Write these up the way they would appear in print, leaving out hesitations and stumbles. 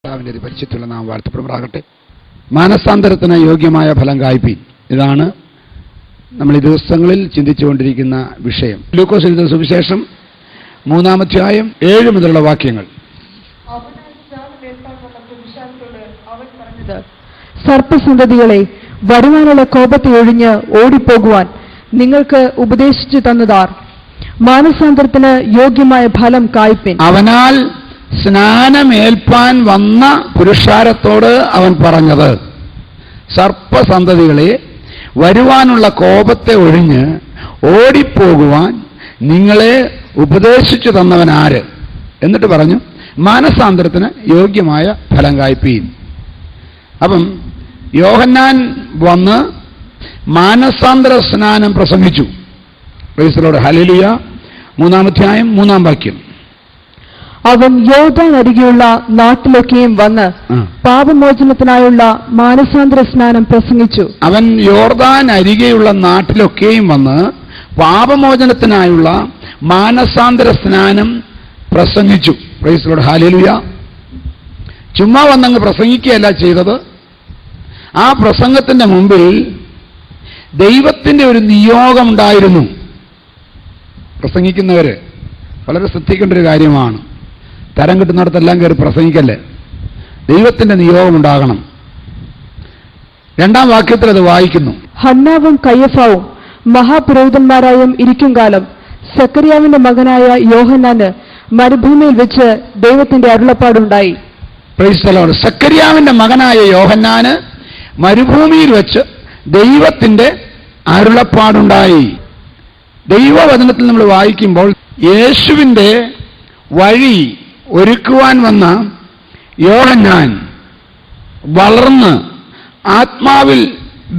കർത്താവിൻ്റെ പരിശുദ്ധമുള്ള നാം വാഴ്ത്തപ്പെടുമാറാകട്ടെ. മാനസാന്തരത്തിന് യോഗ്യമായ ഫലം കായ്പീൻ. ഇതാണ് നമ്മൾ ഈ ദിവസങ്ങളിൽ ചിന്തിച്ചുകൊണ്ടിരിക്കുന്ന വിഷയം. ലൂക്കോസ് എഴുതിയ സുവിശേഷം 3-ാം അധ്യായം 7 മുതലുള്ള വാക്യങ്ങൾ. സർപ്പസന്തതികളെ, വരുവാനുള്ള കോപത്തെ ഒഴിഞ്ഞ് ഓടിപ്പോകുവാൻ നിങ്ങൾക്ക് ഉപദേശിച്ചു തന്നതാർ. മാനസാന്തരത്തിന് യോഗ്യമായ ഫലം കായ്പിൻ. അവനാൽ സ്നാനമേൽപ്പാൻ വന്ന പുരുഷാരത്തോട് അവൻ പറഞ്ഞത്, സർപ്പസന്തതികളെ, വരുവാനുള്ള കോപത്തെ ഒഴിഞ്ഞ് ഓടിപ്പോകുവാൻ നിങ്ങളെ ഉപദേശിച്ചു തന്നവൻ ആര്? എന്നിട്ട് പറഞ്ഞു, മാനസാന്തരത്തിന് യോഗ്യമായ ഫലം കായ്പീൻ. അപ്പം യോഹന്നാൻ വന്ന് മാനസാന്തര സ്നാനം പ്രസംഗിച്ചു. Price the lord, hallelujah. 3-ാം അധ്യായം 3-ാം വാക്യം. അവൻ യോർദാൻ അരികെയുള്ള നാട്ടിലൊക്കെയും വന്ന് പാപമോചനത്തിനായുള്ള മാനസാന്തര സ്നാനം പ്രസംഗിച്ചു. അവൻ യോർദാൻ അരികെയുള്ള നാട്ടിലൊക്കെയും വന്ന് പാപമോചനത്തിനായുള്ള മാനസാന്തര സ്നാനം പ്രസംഗിച്ചു. Price the lord, hallelujah. ചുമ്മാ വന്നങ്ങ് പ്രസംഗിക്കുകയല്ല ചെയ്തത്. ആ പ്രസംഗത്തിന്റെ മുമ്പിൽ ദൈവത്തിന്റെ ഒരു നിയോഗമുണ്ടായിരുന്നു. പ്രസംഗിക്കുന്നവര് വളരെ ശ്രദ്ധിക്കേണ്ട ഒരു കാര്യമാണ്. തരം കിട്ടുന്നിടത്തെല്ലാം കയറി പ്രസംഗിക്കല്ലേ. ദൈവത്തിന്റെ നിയോഗമുണ്ടാകണം. 2-ാം വാക്യത്തിൽ അത് വായിക്കുന്നു. ഹന്നാവും കയ്യഫാവും മഹാപുരോഹിതന്മാരായും ഇരിക്കും കാലം സക്കറിയാവിന്റെ മകനായ യോഹന്നാന് മരുഭൂമിയിൽ വെച്ച് ദൈവത്തിന്റെ അരുളപ്പാടുണ്ടായി. Praise the lord. സക്കറിയാവിന്റെ മകനായ യോഹന്നാന് മരുഭൂമിയിൽ വെച്ച് ദൈവത്തിന്റെ അരുളപ്പാടുണ്ടായി. ദൈവവചനത്തിൽ നമ്മൾ വായിക്കുമ്പോൾ യേശുവിന്റെ വഴി ഒരുക്കുവാൻ വന്ന യോഹന്നാൻ വളർന്ന് ആത്മാവിൽ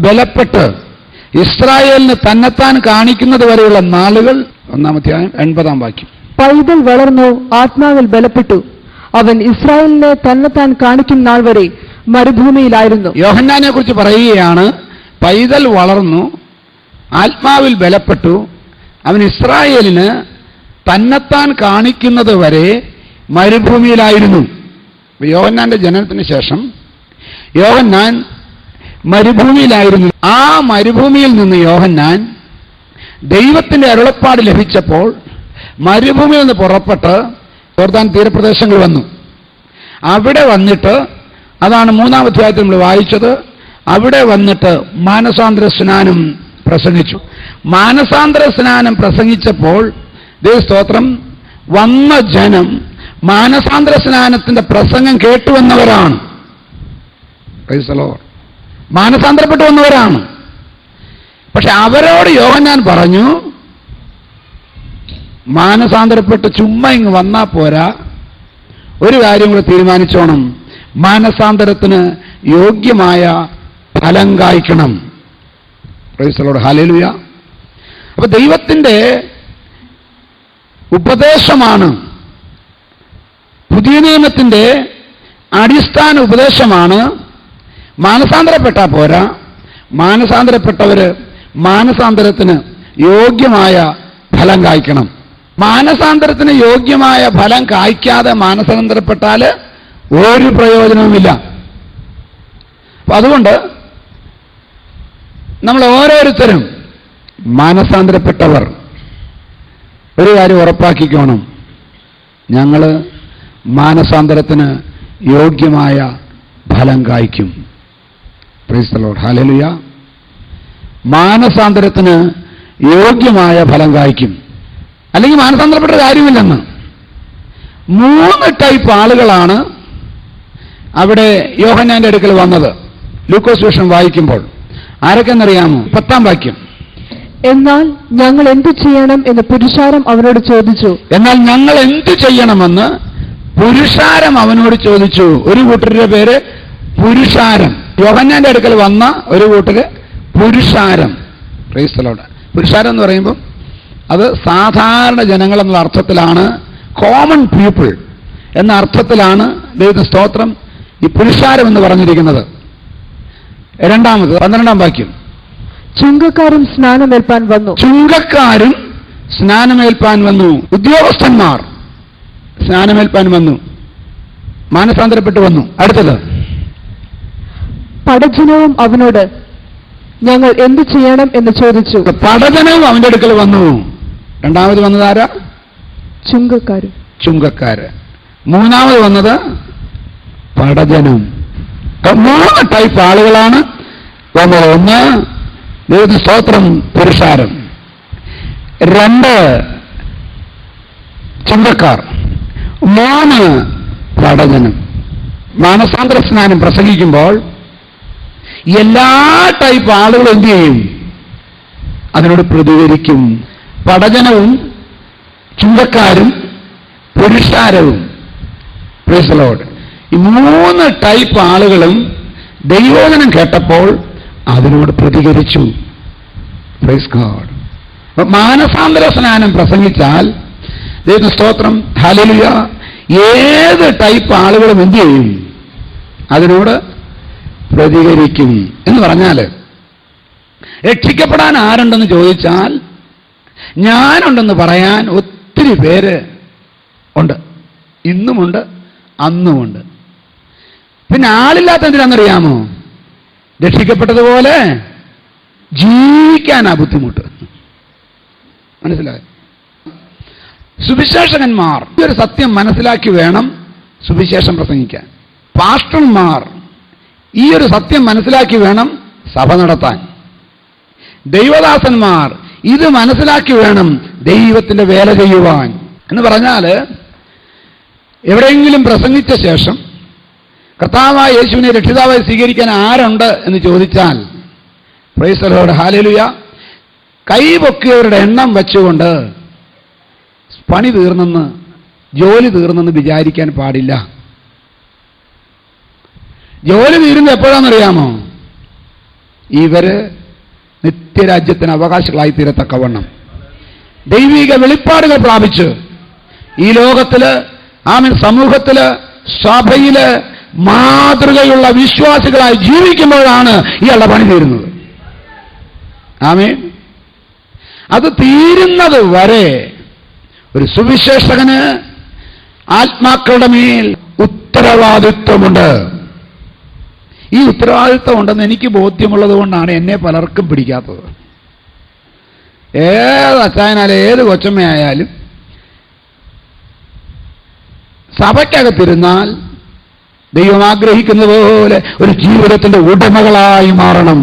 ബലപ്പെട്ട് ഇസ്രായേലിന് തന്നെത്താൻ കാണിക്കുന്നത് വരെയുള്ള നാളുകൾ. 1-ാം അധ്യായം 80-ാം വാക്യം. പൈതൽ വളർന്നു ആത്മാവിൽ ബലപ്പെട്ടു, അവൻ ഇസ്രായേലിനെ തന്നെത്താൻ കാണിക്കും നാൾ വരെ മരുഭൂമിയിലായിരുന്നു. യോഹന്നാനെ കുറിച്ച് പറയുകയാണ്, പൈതൽ വളർന്നു ആത്മാവിൽ ബലപ്പെട്ടു, അവൻ ഇസ്രായേലിന് തന്നെത്താൻ കാണിക്കുന്നത് വരെ മരുഭൂമിയിലായിരുന്നു. യോഹന്നാന്റെ ജനനത്തിന് ശേഷം യോഹന്നാൻ മരുഭൂമിയിലായിരുന്നു. ആ മരുഭൂമിയിൽ നിന്ന് യോഹന്നാൻ ദൈവത്തിന്റെ അരുളപ്പാട് ലഭിച്ചപ്പോൾ മരുഭൂമിയിൽ നിന്ന് പുറപ്പെട്ട് യോർദാൻ തീരപ്രദേശങ്ങൾ വന്നു. അവിടെ വന്നിട്ട്, അതാണ് 3-ാം അധ്യായത്തിൽ നമ്മൾ വായിച്ചത്, അവിടെ വന്നിട്ട് മാനസാന്തര സ്നാനം പ്രസംഗിച്ചു. മാനസാന്തര സ്നാനം പ്രസംഗിച്ചപ്പോൾ ദൈവസ്തോത്രം, വന്ന ജനം മാനസാന്തര സ്നാനത്തിന്റെ പ്രസംഗം കേട്ടുവന്നവരാണ്. Praise the lord. മാനസാന്തരപ്പെട്ടു വന്നവരാണ്. പക്ഷെ അവരോട് യോഹന്നാൻ പറഞ്ഞു, മാനസാന്തരപ്പെട്ട് ചുമ്മാ ഇങ്ങ് വന്നാ പോരാ, ഒരു കാര്യം കൂടെ തീരുമാനിച്ചോണം, മാനസാന്തരത്തിന് യോഗ്യമായ ഫലം കായ്ക്കണം. Praise the lord, hallelujah. അപ്പൊ ദൈവത്തിന്റെ ഉപദേശമാണ്, പുതിയ നിയമത്തിന്റെ അടിസ്ഥാന ഉപദേശമാണ്. മാനസാന്തരപ്പെട്ടാ പോരാ, മാനസാന്തരപ്പെട്ടവര് മാനസാന്തരത്തിന് യോഗ്യമായ ഫലം കായ്ക്കണം. മാനസാന്തരത്തിന് യോഗ്യമായ ഫലം കായ്ക്കാതെ മാനസാന്തരപ്പെട്ടാല് ഒരു പ്രയോജനവുമില്ല. അപ്പൊ അതുകൊണ്ട് നമ്മൾ ഓരോരുത്തരും മാനസാന്തരപ്പെട്ടവർ ഒരു കാര്യം ഉറപ്പാക്കിക്കോണം, ഞങ്ങൾ മാനസാന്തരത്തിന് യോഗ്യമായ ഫലം കായ്ക്കും. Praise the lord, hallelujah. മാനസാന്തരത്തിന് യോഗ്യമായ ഫലം കായ്ക്കും. അല്ലെങ്കിൽ മാനസാന്തരപ്പെട്ട കാര്യമില്ലെന്ന്. 3 ടൈപ്പ് ആളുകളാണ് അവിടെ യോഹന്നാന്റെ അടുക്കൽ വന്നത്. ലൂക്കോസ് സുവിശേഷം വായിക്കുമ്പോൾ ആരൊക്കെന്നറിയാമോ? 10-ാം വാക്യം. എന്നാൽ ഞങ്ങൾ എന്തു ചെയ്യണം എന്ന് പുരുഷാരം അവനോട് ചോദിച്ചു. എന്നാൽ ഞങ്ങൾ എന്തു ചെയ്യണമെന്ന് പുരുഷാരം അവനോട് ചോദിച്ചു. ഒരു കൂട്ടരുടെ പേര് പുരുഷാരം. യോഹന്നാന്റെ അടുക്കൽ വന്ന ഒരു കൂട്ടര് പുരുഷാരം. Price the Lord. പുരുഷാരം എന്ന് പറയുമ്പോൾ അത് സാധാരണ ജനങ്ങൾ എന്നുള്ള അർത്ഥത്തിലാണ്, കോമൺ പീപ്പിൾ എന്ന അർത്ഥത്തിലാണ് ദൈവത്തിന്റെ സ്തോത്രം ഈ പുരുഷാരം എന്ന് പറഞ്ഞിരിക്കുന്നത്. 2-ാമത് 12-ാം വാക്യം. ചുങ്കക്കാരും സ്നാനമേൽപ്പാൻ വന്നു. ചുങ്കക്കാരും സ്നാനമേൽപ്പാൻ വന്നു. ഉദ്യോഗസ്ഥന്മാർ സ്നാനമേൽപ്പാൻ വന്നു. മാനസാന്തരപ്പെട്ടു വന്നു. അടുത്തത്, പടജനവും അവനോട് ഞങ്ങൾ എന്തു ചെയ്യണം എന്ന് ചോദിച്ചു. പടജനവും അവന്റെ അടുക്കൽ വന്നു. രണ്ടാമത് വന്നതാരാ? ചുങ്കക്കാര്. മൂന്നാമത് വന്നത് പടജനം. 3 ടൈപ്പ് ആളുകളാണ് വന്നത്. ഒന്ന്, ദൈവത്തിന് സ്തോത്രം, പുരുഷാരം. 2 ചുങ്കക്കാർ. 3 പടജനം. മാനസാന്തര സ്നാനം പ്രസംഗിക്കുമ്പോൾ എല്ലാ ടൈപ്പ് ആളുകളും എന്ത് ചെയ്യും? അതിനോട് പ്രതികരിക്കും. പടജനവും ചുങ്കക്കാരും പുരുഷാരവും. Praise the lord. ഈ 3 ടൈപ്പ് ആളുകളും ദൈവവചനം കേട്ടപ്പോൾ അതിനോട് പ്രതികരിച്ചു. Praise God. മാനസാന്തര സ്നാനം പ്രസംഗിച്ചാൽ ദൈവത്തിന് സ്തോത്രം, ഹല്ലേലൂയ, ഏത് ടൈപ്പ് ആളുകളും എന്ത് ചെയ്യും? അതിനോട് പ്രതികരിക്കും. എന്ന് പറഞ്ഞാൽ രക്ഷിക്കപ്പെടാൻ ആരുണ്ടെന്ന് ചോദിച്ചാൽ ഞാനുണ്ടെന്ന് പറയാൻ ഒത്തിരി പേര് ഉണ്ട്. ഇന്നുമുണ്ട്, അന്നുമുണ്ട്. പിന്നെ ആളില്ലാത്ത എന്തിനാണെന്നറിയാമോ? രക്ഷിക്കപ്പെട്ടതുപോലെ ജീവിക്കാനാ ബുദ്ധിമുട്ട്. മനസ്സിലായി? സുവിശേഷകന്മാർ ഈ ഒരു സത്യം മനസ്സിലാക്കി വേണം സുവിശേഷം പ്രസംഗിക്കാൻ. പാസ്റ്റർമാർ ഈ ഒരു സത്യം മനസ്സിലാക്കി വേണം സഭ നടത്താൻ. ദൈവദാസന്മാർ ഇത് മനസ്സിലാക്കി വേണം ദൈവത്തിന്റെ വേല ചെയ്യുവാൻ. എന്ന് പറഞ്ഞാൽ എവിടെയെങ്കിലും പ്രസംഗിച്ച ശേഷം കർത്താവായ യേശുവിനെ രക്ഷിതാവായി സ്വീകരിക്കാൻ ആരുണ്ട് എന്ന് ചോദിച്ചാൽ, പ്രൈസ് ദി ലോർഡ്, ഹല്ലേലൂയ, കൈപൊക്കിയവരുടെ എണ്ണം വെച്ചുകൊണ്ട് പണി തീർന്നെന്ന്, ജോലി തീർന്നെന്ന് വിചാരിക്കാൻ പാടില്ല. ജോലി തീരുന്നത് എപ്പോഴാണെന്നറിയാമോ? ഇവര് നിത്യരാജ്യത്തിന് അവകാശികളായി തീരത്തക്കവണ്ണം ദൈവിക വെളിപ്പാടുകൾ പ്രാപിച്ച് ഈ ലോകത്തില്, സമൂഹത്തില്, സഭയില് മാതൃകയുള്ള വിശ്വാസികളായി ജീവിക്കുമ്പോഴാണ് ഇയാളുടെ പണി തീരുന്നത്. ആമേൻ. അത് തീരുന്നത് വരെ ഒരു സുവിശേഷകന് ആത്മാക്കളുടെ മേൽ ഉത്തരവാദിത്വമുണ്ട്. ഈ ഉത്തരവാദിത്വം ഉണ്ടെന്ന് എനിക്ക് ബോധ്യമുള്ളത് കൊണ്ടാണ് എന്നെ പലർക്കും പിടിക്കാത്തത്. ഏത് അച്ചായനായാലും ഏത് കൊച്ചമ്മയായാലും സഭയ്ക്കകത്തിരുന്നാൽ ദൈവം ആഗ്രഹിക്കുന്ന പോലെ ഒരു ജീവിതത്തിന്റെ ഉടമകളായി മാറണം.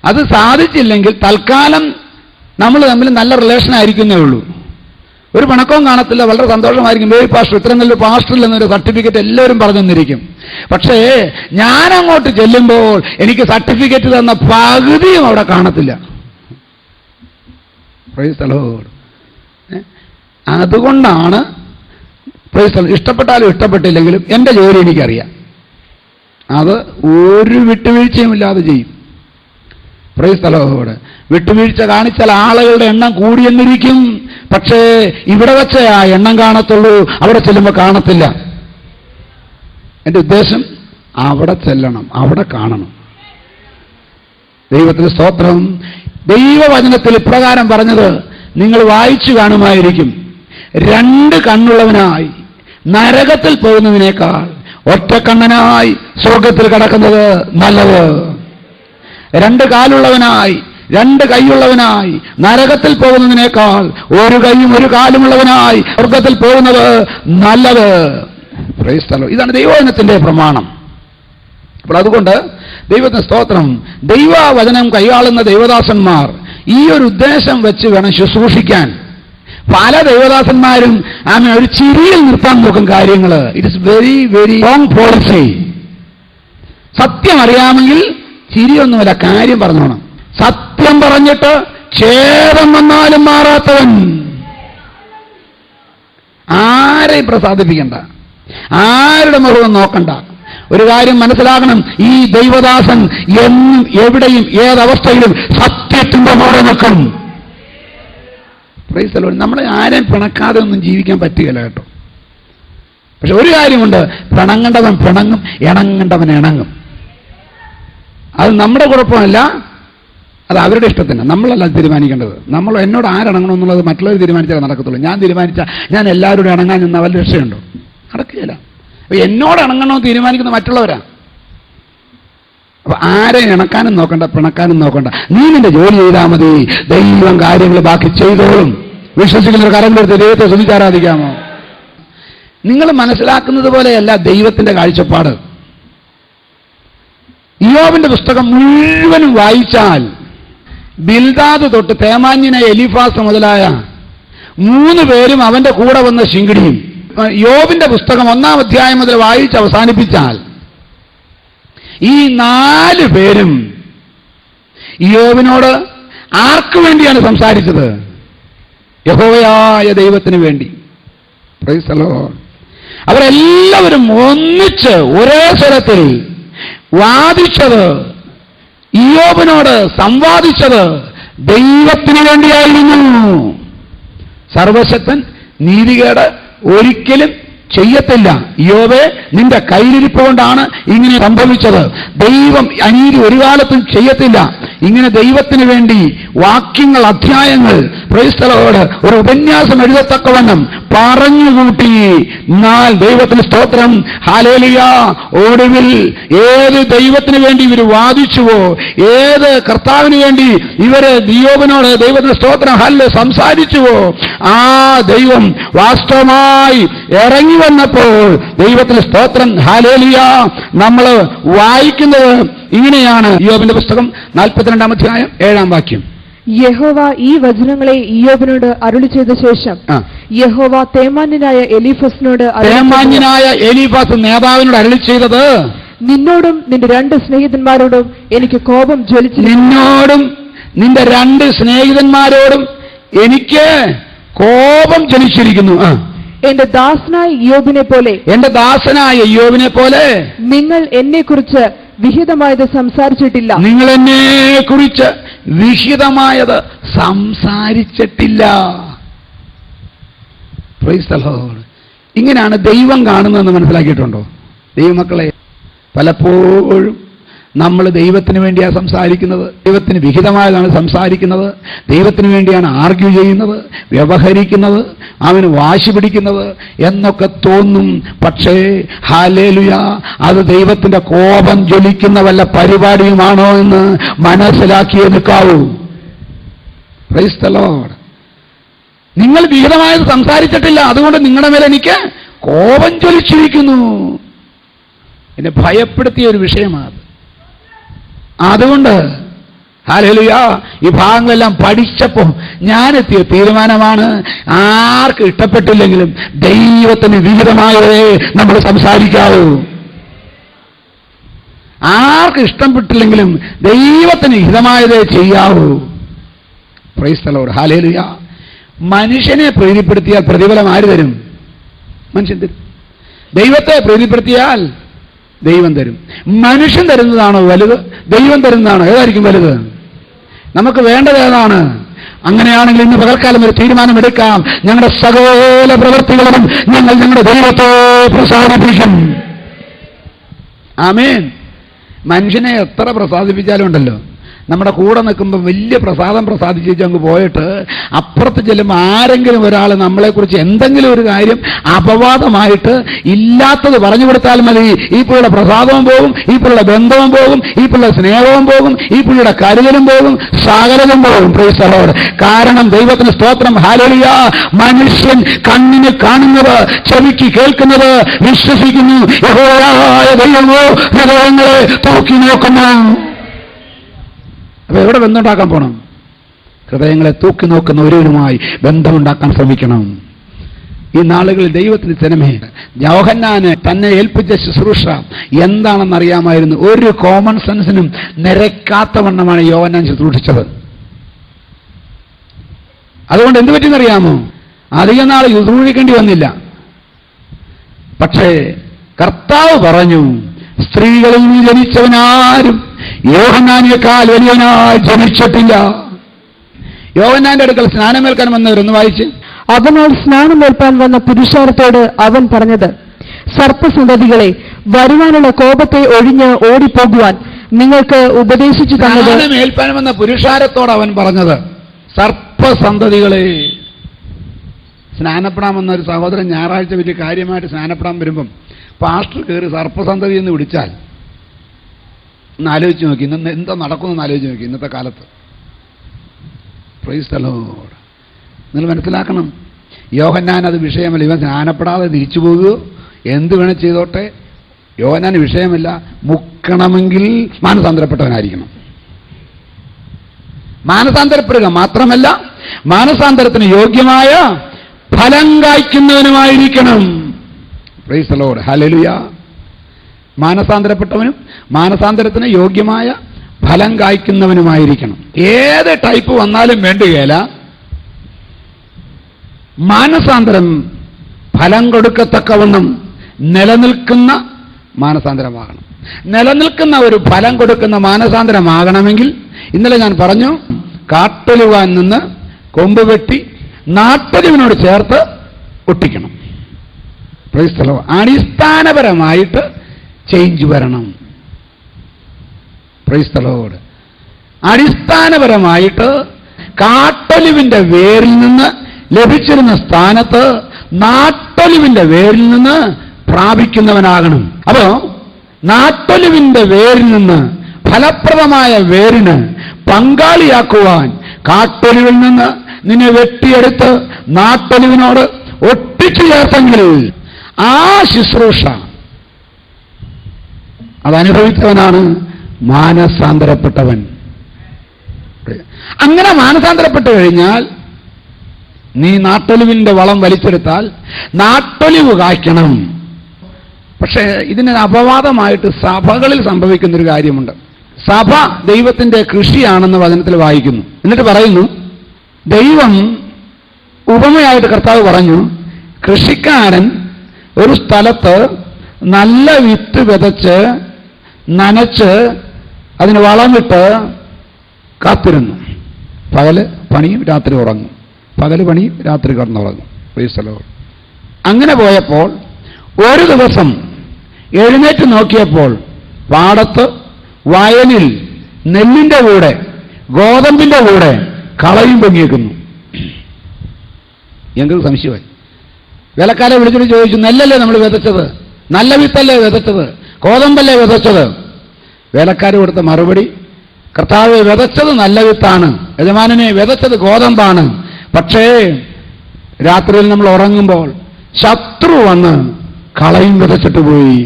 അത് സാധിച്ചില്ലെങ്കിൽ തൽക്കാലം നമ്മൾ തമ്മിൽ നല്ല റിലേഷൻ ആയിരിക്കുന്നേ ഉള്ളൂ. ഒരു പണക്കവും കാണത്തില്ല, വളരെ സന്തോഷമായിരിക്കും. ബേബി പാസ്റ്റർ, ഇത്ര നല്ലൊരു പാസ്റ്ററിൽ നിന്നൊരു സർട്ടിഫിക്കറ്റ് എല്ലാവരും പറഞ്ഞു തന്നിരിക്കും. പക്ഷേ ഞാൻ അങ്ങോട്ട് ചെല്ലുമ്പോൾ എനിക്ക് സർട്ടിഫിക്കറ്റ് തന്ന പകുതിയും അവിടെ കാണത്തില്ല. Price the Lord. അതുകൊണ്ടാണ് ഇഷ്ടപ്പെട്ടാലും ഇഷ്ടപ്പെട്ടില്ലെങ്കിലും എൻ്റെ ജോലി എനിക്കറിയാം. അത് ഒരു വിട്ടുവീഴ്ചയും ഇല്ലാതെ ചെയ്യും. Price the Lord. വിട്ടുവീഴ്ച കാണിച്ചാൽ ആളുകളുടെ എണ്ണം കൂടിയെന്നിരിക്കും, പക്ഷേ ഇവിടെ വെച്ചേ ആ എണ്ണം കാണത്തുള്ളൂ, അവിടെ ചെല്ലുമ്പോൾ കാണത്തില്ല. എൻ്റെ ഉദ്ദേശം അവിടെ ചെല്ലണം, അവിടെ കാണണം. ദൈവത്തിന് സ്തോത്രം. ദൈവവചനത്തിൽ ഇപ്രകാരം പറഞ്ഞത് നിങ്ങൾ വായിച്ചു കാണുമായിരിക്കും. 2 കണ്ണുള്ളവനായി നരകത്തിൽ പോകുന്നതിനേക്കാൾ ഒറ്റക്കണ്ണനായി സ്വർഗത്തിൽ കടക്കുന്നത് നല്ലത്. 2 കാലുള്ളവനായി 2 കൈയുള്ളവനായി നരകത്തിൽ പോകുന്നതിനേക്കാൾ 1 കൈയും 1 കാലുമുള്ളവനായി സ്വർഗത്തിൽ പോകുന്നത് നല്ലത്. Price the Lord. ഇതാണ് ദൈവവചനത്തിന്റെ പ്രമാണം. അപ്പോൾ അതുകൊണ്ട് ദൈവത്തിന് സ്തോത്രം, ദൈവവചനം കൈയാളുന്ന ദൈവദാസന്മാർ ഈ ഒരു ഉദ്ദേശം വെച്ച് വേണം ശുശ്രൂഷിക്കാൻ. പല ദൈവദാസന്മാരും ഒരു ചിരിയിൽ നിർത്താൻ നോക്കും കാര്യങ്ങൾ. It is very very wrong policy. സത്യം അറിയാമെങ്കിൽ ചിരിയൊന്നുമല്ല, കാര്യം പറഞ്ഞോണം. സത്യം പറഞ്ഞിട്ട് ഛേദം വന്നാലും മാറാത്തവൻ. ആരെയും പ്രസാദിപ്പിക്കണ്ട, ആരുടെ മുഖവും നോക്കണ്ട. ഒരു കാര്യം മനസ്സിലാക്കണം, ഈ ദൈവദാസൻ എന്നും എവിടെയും ഏതവസ്ഥയിലും സത്യത്തിന്റെ മോടെ നിൽക്കും. Price the Lord. നമ്മളെ ആരെയും പിണക്കാതെ ഒന്നും ജീവിക്കാൻ പറ്റുകയില്ല കേട്ടോ. പക്ഷെ ഒരു കാര്യമുണ്ട്, പിണങ്ങേണ്ടവൻ പിണങ്ങും, ഇണങ്ങേണ്ടവൻ ഇണങ്ങും. അത് നമ്മുടെ കുഴപ്പമല്ല, അത് അവരുടെ ഇഷ്ടത്തിന്. നമ്മളല്ല തീരുമാനിക്കേണ്ടത്. നമ്മൾ എന്നോട് ആരിണങ്ങണമെന്നുള്ളത് മറ്റുള്ളവർ തീരുമാനിച്ചാൽ നടക്കത്തുള്ളൂ. ഞാൻ തീരുമാനിച്ചാൽ ഞാൻ എല്ലാവരോടും ഇണങ്ങാൻ നിന്നാൽ വല്ല രക്ഷയുണ്ടോ? നടക്കുകയില്ല. അപ്പൊ എന്നോട് ഇണങ്ങണമെന്ന് തീരുമാനിക്കുന്ന മറ്റുള്ളവരാ. അപ്പൊ ആരെ ഇണക്കാനും നോക്കണ്ട, പിണക്കാനും നോക്കണ്ട. നീ നിന്റെ ജോലി ചെയ്താൽ മതി, ദൈവം കാര്യങ്ങൾ ബാക്കി ചെയ്തോളും. വിശ്വസിക്കുന്നവർ കരം കൊടുത്ത് ദൈവത്തെ സ്തുതിച്ചാരാധിക്കാമോ? നിങ്ങൾ മനസ്സിലാക്കുന്നത് പോലെയല്ല ദൈവത്തിന്റെ കാഴ്ചപ്പാട്. ഇയ്യോബിന്റെ പുസ്തകം മുഴുവനും വായിച്ചാൽ ബിൽദാദ് തൊട്ട് തേമാന്യനായ എലീഫാസ് മുതലായ 3 പേരും അവന്റെ കൂടെ വന്ന ശിങ്കിടിയും യോബിന്റെ പുസ്തകം 1-ാം അധ്യായം മുതൽ വായിച്ച് അവസാനിപ്പിച്ചാൽ ഈ 4 പേരും ഇയ്യോബിനോട് ആർക്കു വേണ്ടിയാണ് സംസാരിച്ചത്? യഹോവയായ ദൈവത്തിന് വേണ്ടി. Price the Lord. അവരെല്ലാവരും ഒന്നിച്ച് ഒരേ സ്വരത്തിൽ വാദിച്ചത്, ഇയ്യോബിനോട് സംവാദിച്ചത് ദൈവത്തിന് വേണ്ടിയായിരുന്നു. സർവശക്തൻ നീതികേട് ഒരിക്കലും ചെയ്യത്തില്ല. ഇയ്യോബേ, നിന്റെ കയ്യിലിരിപ്പ് കൊണ്ടാണ് ഇങ്ങനെ സംഭവിച്ചത്. ദൈവം അനീതി ഒരു കാലത്തും ചെയ്യത്തില്ല. ഇങ്ങനെ ദൈവത്തിന് വേണ്ടി വാക്യങ്ങൾ, അധ്യായങ്ങൾ, പ്രൈസ് ദി ലോർഡ്, ഒരു ഉപന്യാസം എഴുതത്തക്കവണ്ണം പറഞ്ഞുകൂട്ടി. എന്നാൽ ദൈവത്തിന് സ്തോത്രം, ഹല്ലേലൂയ. ഒടുവിൽ ഏത് ദൈവത്തിന് വേണ്ടി ഇവർ വാദിച്ചുവോ, ഏത് കർത്താവിന് വേണ്ടി ഇവര് ഇയ്യോബിനോട് ദൈവത്തിന് സ്തോത്രം ഹല്ലെ സംസാരിച്ചുവോ, ആ ദൈവം വാസ്തവമായി ഇറങ്ങി വന്നപ്പോൾ ദൈവത്തിന് സ്തോത്രം ഹല്ലേലൂയ. നമ്മൾ വായിക്കുന്നത് ഇങ്ങനെയാണ്. ഇയ്യോബിന്റെ പുസ്തകം 42-ാം അധ്യായം 7-ാം വാക്യം. യഹോവ ഈ വചനങ്ങളെ ഇയ്യോബിനോട് അരുളി ചെയ്ത ശേഷം യഹോവ തേമാന്യനായ എലീഫസിനോട് നേതാവിനോട് അരുളി ചെയ്തത്, നിന്നോടും നിന്റെ 2 സ്നേഹിതന്മാരോടും എനിക്ക് കോപം ജ്വലിച്ചു. നിന്നോടും നിന്റെ 2 സ്നേഹിതന്മാരോടും എനിക്ക് കോപം ജ്വലിച്ചിരിക്കുന്നു. എന്റെ ദാസനായ ഇയ്യോബിനെ പോലെ നിങ്ങൾ എന്നെക്കുറിച്ച് വിഹിതമായത് സംസാരിച്ചിട്ടില്ല. നിങ്ങൾ എന്നെ കുറിച്ച് വിഹിതമായത് സംസാരിച്ചിട്ടില്ല. Praise the lord. ഇങ്ങനെയാണ് ദൈവം കാണുന്നതെന്ന് മനസ്സിലാക്കിയിട്ടുണ്ടോ? ദൈവമക്കളെ, പലപ്പോഴും നമ്മൾ ദൈവത്തിന് വേണ്ടിയാണ് സംസാരിക്കുന്നത്, ദൈവത്തിന് വിഹിതമായതാണ് സംസാരിക്കുന്നത്, ദൈവത്തിന് വേണ്ടിയാണ് ആർഗ്യൂ ചെയ്യുന്നത്, വ്യവഹരിക്കുന്നത്, അവന് വാശി പിടിക്കുന്നത് എന്നൊക്കെ തോന്നും. പക്ഷേ ഹല്ലേലൂയ, അത് ദൈവത്തിന്റെ കോപം ജ്വലിക്കുന്ന വല്ല പരിപാടിയുമാണോ എന്ന് മനസ്സിലാക്കിയേ നിൽക്കാവൂ. Praise the lord. നിങ്ങൾ വിഹിതമായത് സംസാരിച്ചിട്ടില്ല, അതുകൊണ്ട് നിങ്ങളുടെ മേലെ എനിക്ക് കോപം ജ്വലിച്ചിരിക്കുന്നു. എന്നെ ഭയപ്പെടുത്തിയ ഒരു വിഷയമാണ്. അതുകൊണ്ട് ഹല്ലേലൂയ, ഈ ഭാഗങ്ങളെല്ലാം പഠിച്ചപ്പോൾ ഞാനെത്തിയ തീരുമാനമാണ്, ആർക്കും ഇഷ്ടപ്പെട്ടില്ലെങ്കിലും ദൈവത്തിന് വിഹിതമായതേ നമ്മൾ സംസാരിക്കാവൂ. ആർക്കും ഇഷ്ടപ്പെട്ടില്ലെങ്കിലും ദൈവത്തിന് ഹിതമായതേ ചെയ്യാവൂ. Price the lord. ഹല്ലേലൂയ. മനുഷ്യനെ പ്രീതിപ്പെടുത്തിയാൽ പ്രതിഫലം ആര് തരും? മനുഷ്യൻ തരും. ദൈവത്തെ പ്രീതിപ്പെടുത്തിയാൽ ദൈവം തരും. മനുഷ്യൻ തരുന്നതാണോ വലുത്? ദൈവം തരുന്നതാണോ? ഏതായിരിക്കും വലുത്? നമുക്ക് വേണ്ടത് ഏതാണ്? അങ്ങനെയാണെങ്കിൽ ഇന്ന് പകൽക്കാലം ഒരു തീരുമാനമെടുക്കാം. ഞങ്ങളുടെ സകല പ്രവൃത്തികളും ഞങ്ങൾ ഞങ്ങളുടെ ദൈവത്തെ പ്രസാദിപ്പിക്കും. ആമേൻ. മനുഷ്യനെ എത്ര പ്രസാദിപ്പിച്ചാലും ഉണ്ടല്ലോ, നമ്മുടെ കൂടെ നിൽക്കുമ്പോൾ വലിയ പ്രസാദം പ്രസാദിച്ച് അങ്ങ് പോയിട്ട് അപ്പുറത്ത് ചെല്ലുമ്പോൾ ആരെങ്കിലും ഒരാൾ നമ്മളെക്കുറിച്ച് എന്തെങ്കിലും ഒരു കാര്യം അപവാദമായിട്ട് ഇല്ലാത്തത് പറഞ്ഞു കൊടുത്താൽ മതി, ഈ പുള്ളിയുടെ പ്രസാദവും പോകും, ഈ പുള്ളിയുടെ ബന്ധവും പോകും, ഈ പുള്ളിയുടെ സ്നേഹവും പോകും, ഈ പുള്ളിയുടെ കരുതലും പോകും, സകലതും പോകും. Price the Lord. കാരണം ദൈവത്തിന് സ്തോത്രം ഹല്ലേലൂയ. മനുഷ്യൻ കണ്ണിന് കാണുന്നത്, ചെവിക്ക് കേൾക്കുന്നത്, വിശ്വസിക്കുന്നു. യഹോവയായ ദൈവമോ ഹൃദയങ്ങളെ തൂക്കി നോക്കുന്നു. അപ്പൊ എവിടെ ബന്ധമുണ്ടാക്കാൻ പോണം? ഹൃദയങ്ങളെ തൂക്കി നോക്കുന്ന ഒരുവനുമായി ബന്ധമുണ്ടാക്കാൻ ശ്രമിക്കണം. ഈ നാളുകളിൽ ദൈവത്തിന് ജനമേ, യോഹന്നാന് തന്നെ ഏൽപ്പിച്ച ശുശ്രൂഷ എന്താണെന്നറിയാമായിരുന്നു. ഒരു കോമൺ സെൻസിനും നിരക്കാത്ത വണ്ണമാണ് യോഹന്നാൻ ശുശ്രൂഷിച്ചത്. അതുകൊണ്ട് എന്ത് പറ്റിയെന്നറിയാമോ? അധികം നാൾ ശുശ്രൂഷിക്കേണ്ടി വന്നില്ല. പക്ഷേ കർത്താവ് പറഞ്ഞു, സ്ത്രീകളിൽ നിന്ന് ജനിച്ചവനാരും യോഹന്നാനേക്കാൾ വലിയവനായി ജനിച്ചിട്ടില്ല. യോഹന്നാന്റെ അടുക്കൽ സ്നാനമേൽക്കാൻ വന്നവരൊന്ന് വായിച്ച്. അവനാൽ സ്നാനമേൽപ്പാൻ വന്ന പുരുഷാരത്തോട് അവൻ പറഞ്ഞത്, സർപ്പസന്തതികളെ, വരുവാനുള്ള കോപത്തെ ഒഴിഞ്ഞ് ഓടിപ്പോകുവാൻ നിങ്ങൾക്ക് ഉപദേശിച്ചു തന്നത്. സ്നാനമേൽപ്പാൻ വന്ന പുരുഷാരത്തോട് അവൻ പറഞ്ഞത്, സർപ്പസന്തതികളെ. സ്നാനപ്പെടാമെന്ന ഒരു സഹോദരൻ ഞായറാഴ്ച വലിയ കാര്യമായിട്ട് സ്നാനപ്പെടാൻ വരുമ്പം പാസ്റ്റർ കയറി സർപ്പസന്തതി എന്ന് വിളിച്ചാൽ ഒന്ന് ആലോചിച്ച് നോക്കി, ഇന്ന് എന്താ നടക്കുമെന്ന് ആലോചിച്ച് നോക്കി. ഇന്നത്തെ കാലത്ത് പ്രൈസ് ദി ലോർഡ്. നിങ്ങൾ മനസ്സിലാക്കണം, യോഹന്നാൻ അത് വിഷയമല്ല. ഇവൻ സ്നാനപ്പെടാതെ തിരിച്ചു പോകുകയോ എന്ത് വേണം ചെയ്തോട്ടെ, യോഹന്നാൻ വിഷയമല്ല. മുക്കണമെങ്കിൽ മാനസാന്തരപ്പെട്ടവനായിരിക്കണം. മാനസാന്തരപ്പെടുക മാത്രമല്ല, മാനസാന്തരത്തിന് യോഗ്യമായ ഫലം കായ്ക്കുന്നവനുമായിരിക്കണം. Praise the lord. ഹല്ലേലൂയ. മാനസാന്തരപ്പെട്ടവനും മാനസാന്തരത്തിന് യോഗ്യമായ ഫലം കായ്ക്കുന്നവനുമായിരിക്കണം. ഏത് ടൈപ്പ് വന്നാലും വേണ്ടുകയില്ല, മാനസാന്തരം ഫലം കൊടുക്കത്തക്കവണ്ണം നിലനിൽക്കുന്ന മാനസാന്തരമാകണം. നിലനിൽക്കുന്ന ഒരു ഫലം കൊടുക്കുന്ന മാനസാന്തരമാകണമെങ്കിൽ ഇന്നലെ ഞാൻ പറഞ്ഞു, കാട്ടൊലിവാൻ നിന്ന് കൊമ്പ് വെട്ടി നാട്ടൊലിവിനോട് ചേർത്ത് ഒട്ടിക്കണം. Praise the lord. അടിസ്ഥാനപരമായിട്ട് ചേഞ്ച് വരണം. Praise the lord. അടിസ്ഥാനപരമായിട്ട് കാട്ടൊലിവിന്റെ വേരിൽ നിന്ന് ലഭിച്ചിരുന്ന സ്ഥാനത്ത് നാട്ടൊലിവിന്റെ വേരിൽ നിന്ന് പ്രാപിക്കുന്നവനാകണം. അപ്പോ നാട്ടൊലിവിന്റെ വേരിൽ നിന്ന് ഫലപ്രദമായ വേരിന് പങ്കാളിയാക്കുവാൻ കാട്ടൊലിവിൽ നിന്ന് നിന്നെ വെട്ടിയെടുത്ത് നാട്ടൊലിവിനോട് ഒട്ടിച്ചു ചേർത്തെങ്കിൽ ആ ശുശ്രൂഷ അതനുഭവിച്ചവനാണ് മാനസാന്തരപ്പെട്ടവൻ. അങ്ങനെ മാനസാന്തരപ്പെട്ടു കഴിഞ്ഞാൽ നീ നാട്ടൊലിവിന്റെ വളം വലിച്ചെടുത്താൽ നാട്ടൊലിവ് കായ്ക്കണം. പക്ഷേ ഇതിന് അപവാദമായിട്ട് സഭകളിൽ സംഭവിക്കുന്നൊരു കാര്യമുണ്ട്. സഭ ദൈവത്തിന്റെ കൃഷിയാണെന്ന് വചനത്തിൽ വായിക്കുന്നു. എന്നിട്ട് പറയുന്നു, ദൈവം ഉപമയായിട്ട് കർത്താവ് പറഞ്ഞു, കൃഷിക്കാരൻ ഒരു സ്ഥലത്ത് നല്ല വിത്ത് വിതച്ച് നനച്ച് അതിന് വളമിട്ട് കാത്തിരുന്നു. പകല് പണിയും രാത്രി ഉറങ്ങും, പകല് പണിയും രാത്രി കിടന്നുറങ്ങും. Price the Lord. അങ്ങനെ പോയപ്പോൾ ഒരു ദിവസം എഴുന്നേറ്റ് നോക്കിയപ്പോൾ പാടത്ത് വയലിൽ നെല്ലിന്റെ കൂടെ ഗോതമ്പിന്റെ കൂടെ കളയും പൊങ്ങിയേക്കുന്നു. ഞങ്ങൾക്ക് സംശയമായി. വേലക്കാരെ വിളിച്ചിട്ട് ചോദിച്ചു, നെല്ലല്ലേ നമ്മൾ വിതച്ചത്? നല്ല വിത്തല്ലേ വിതച്ചത്? ഗോതമ്പല്ലേ വിതച്ചത്? വേലക്കാർ കൊടുത്ത മറുപടി, കർത്താവെ, വിതച്ചത് നല്ല വിത്താണ്, യജമാനനെ വിതച്ചത് ഗോതമ്പാണ്. പക്ഷേ രാത്രിയിൽ നമ്മൾ ഉറങ്ങുമ്പോൾ ശത്രു വന്ന് കളയും വിതച്ചിട്ട് പോയി.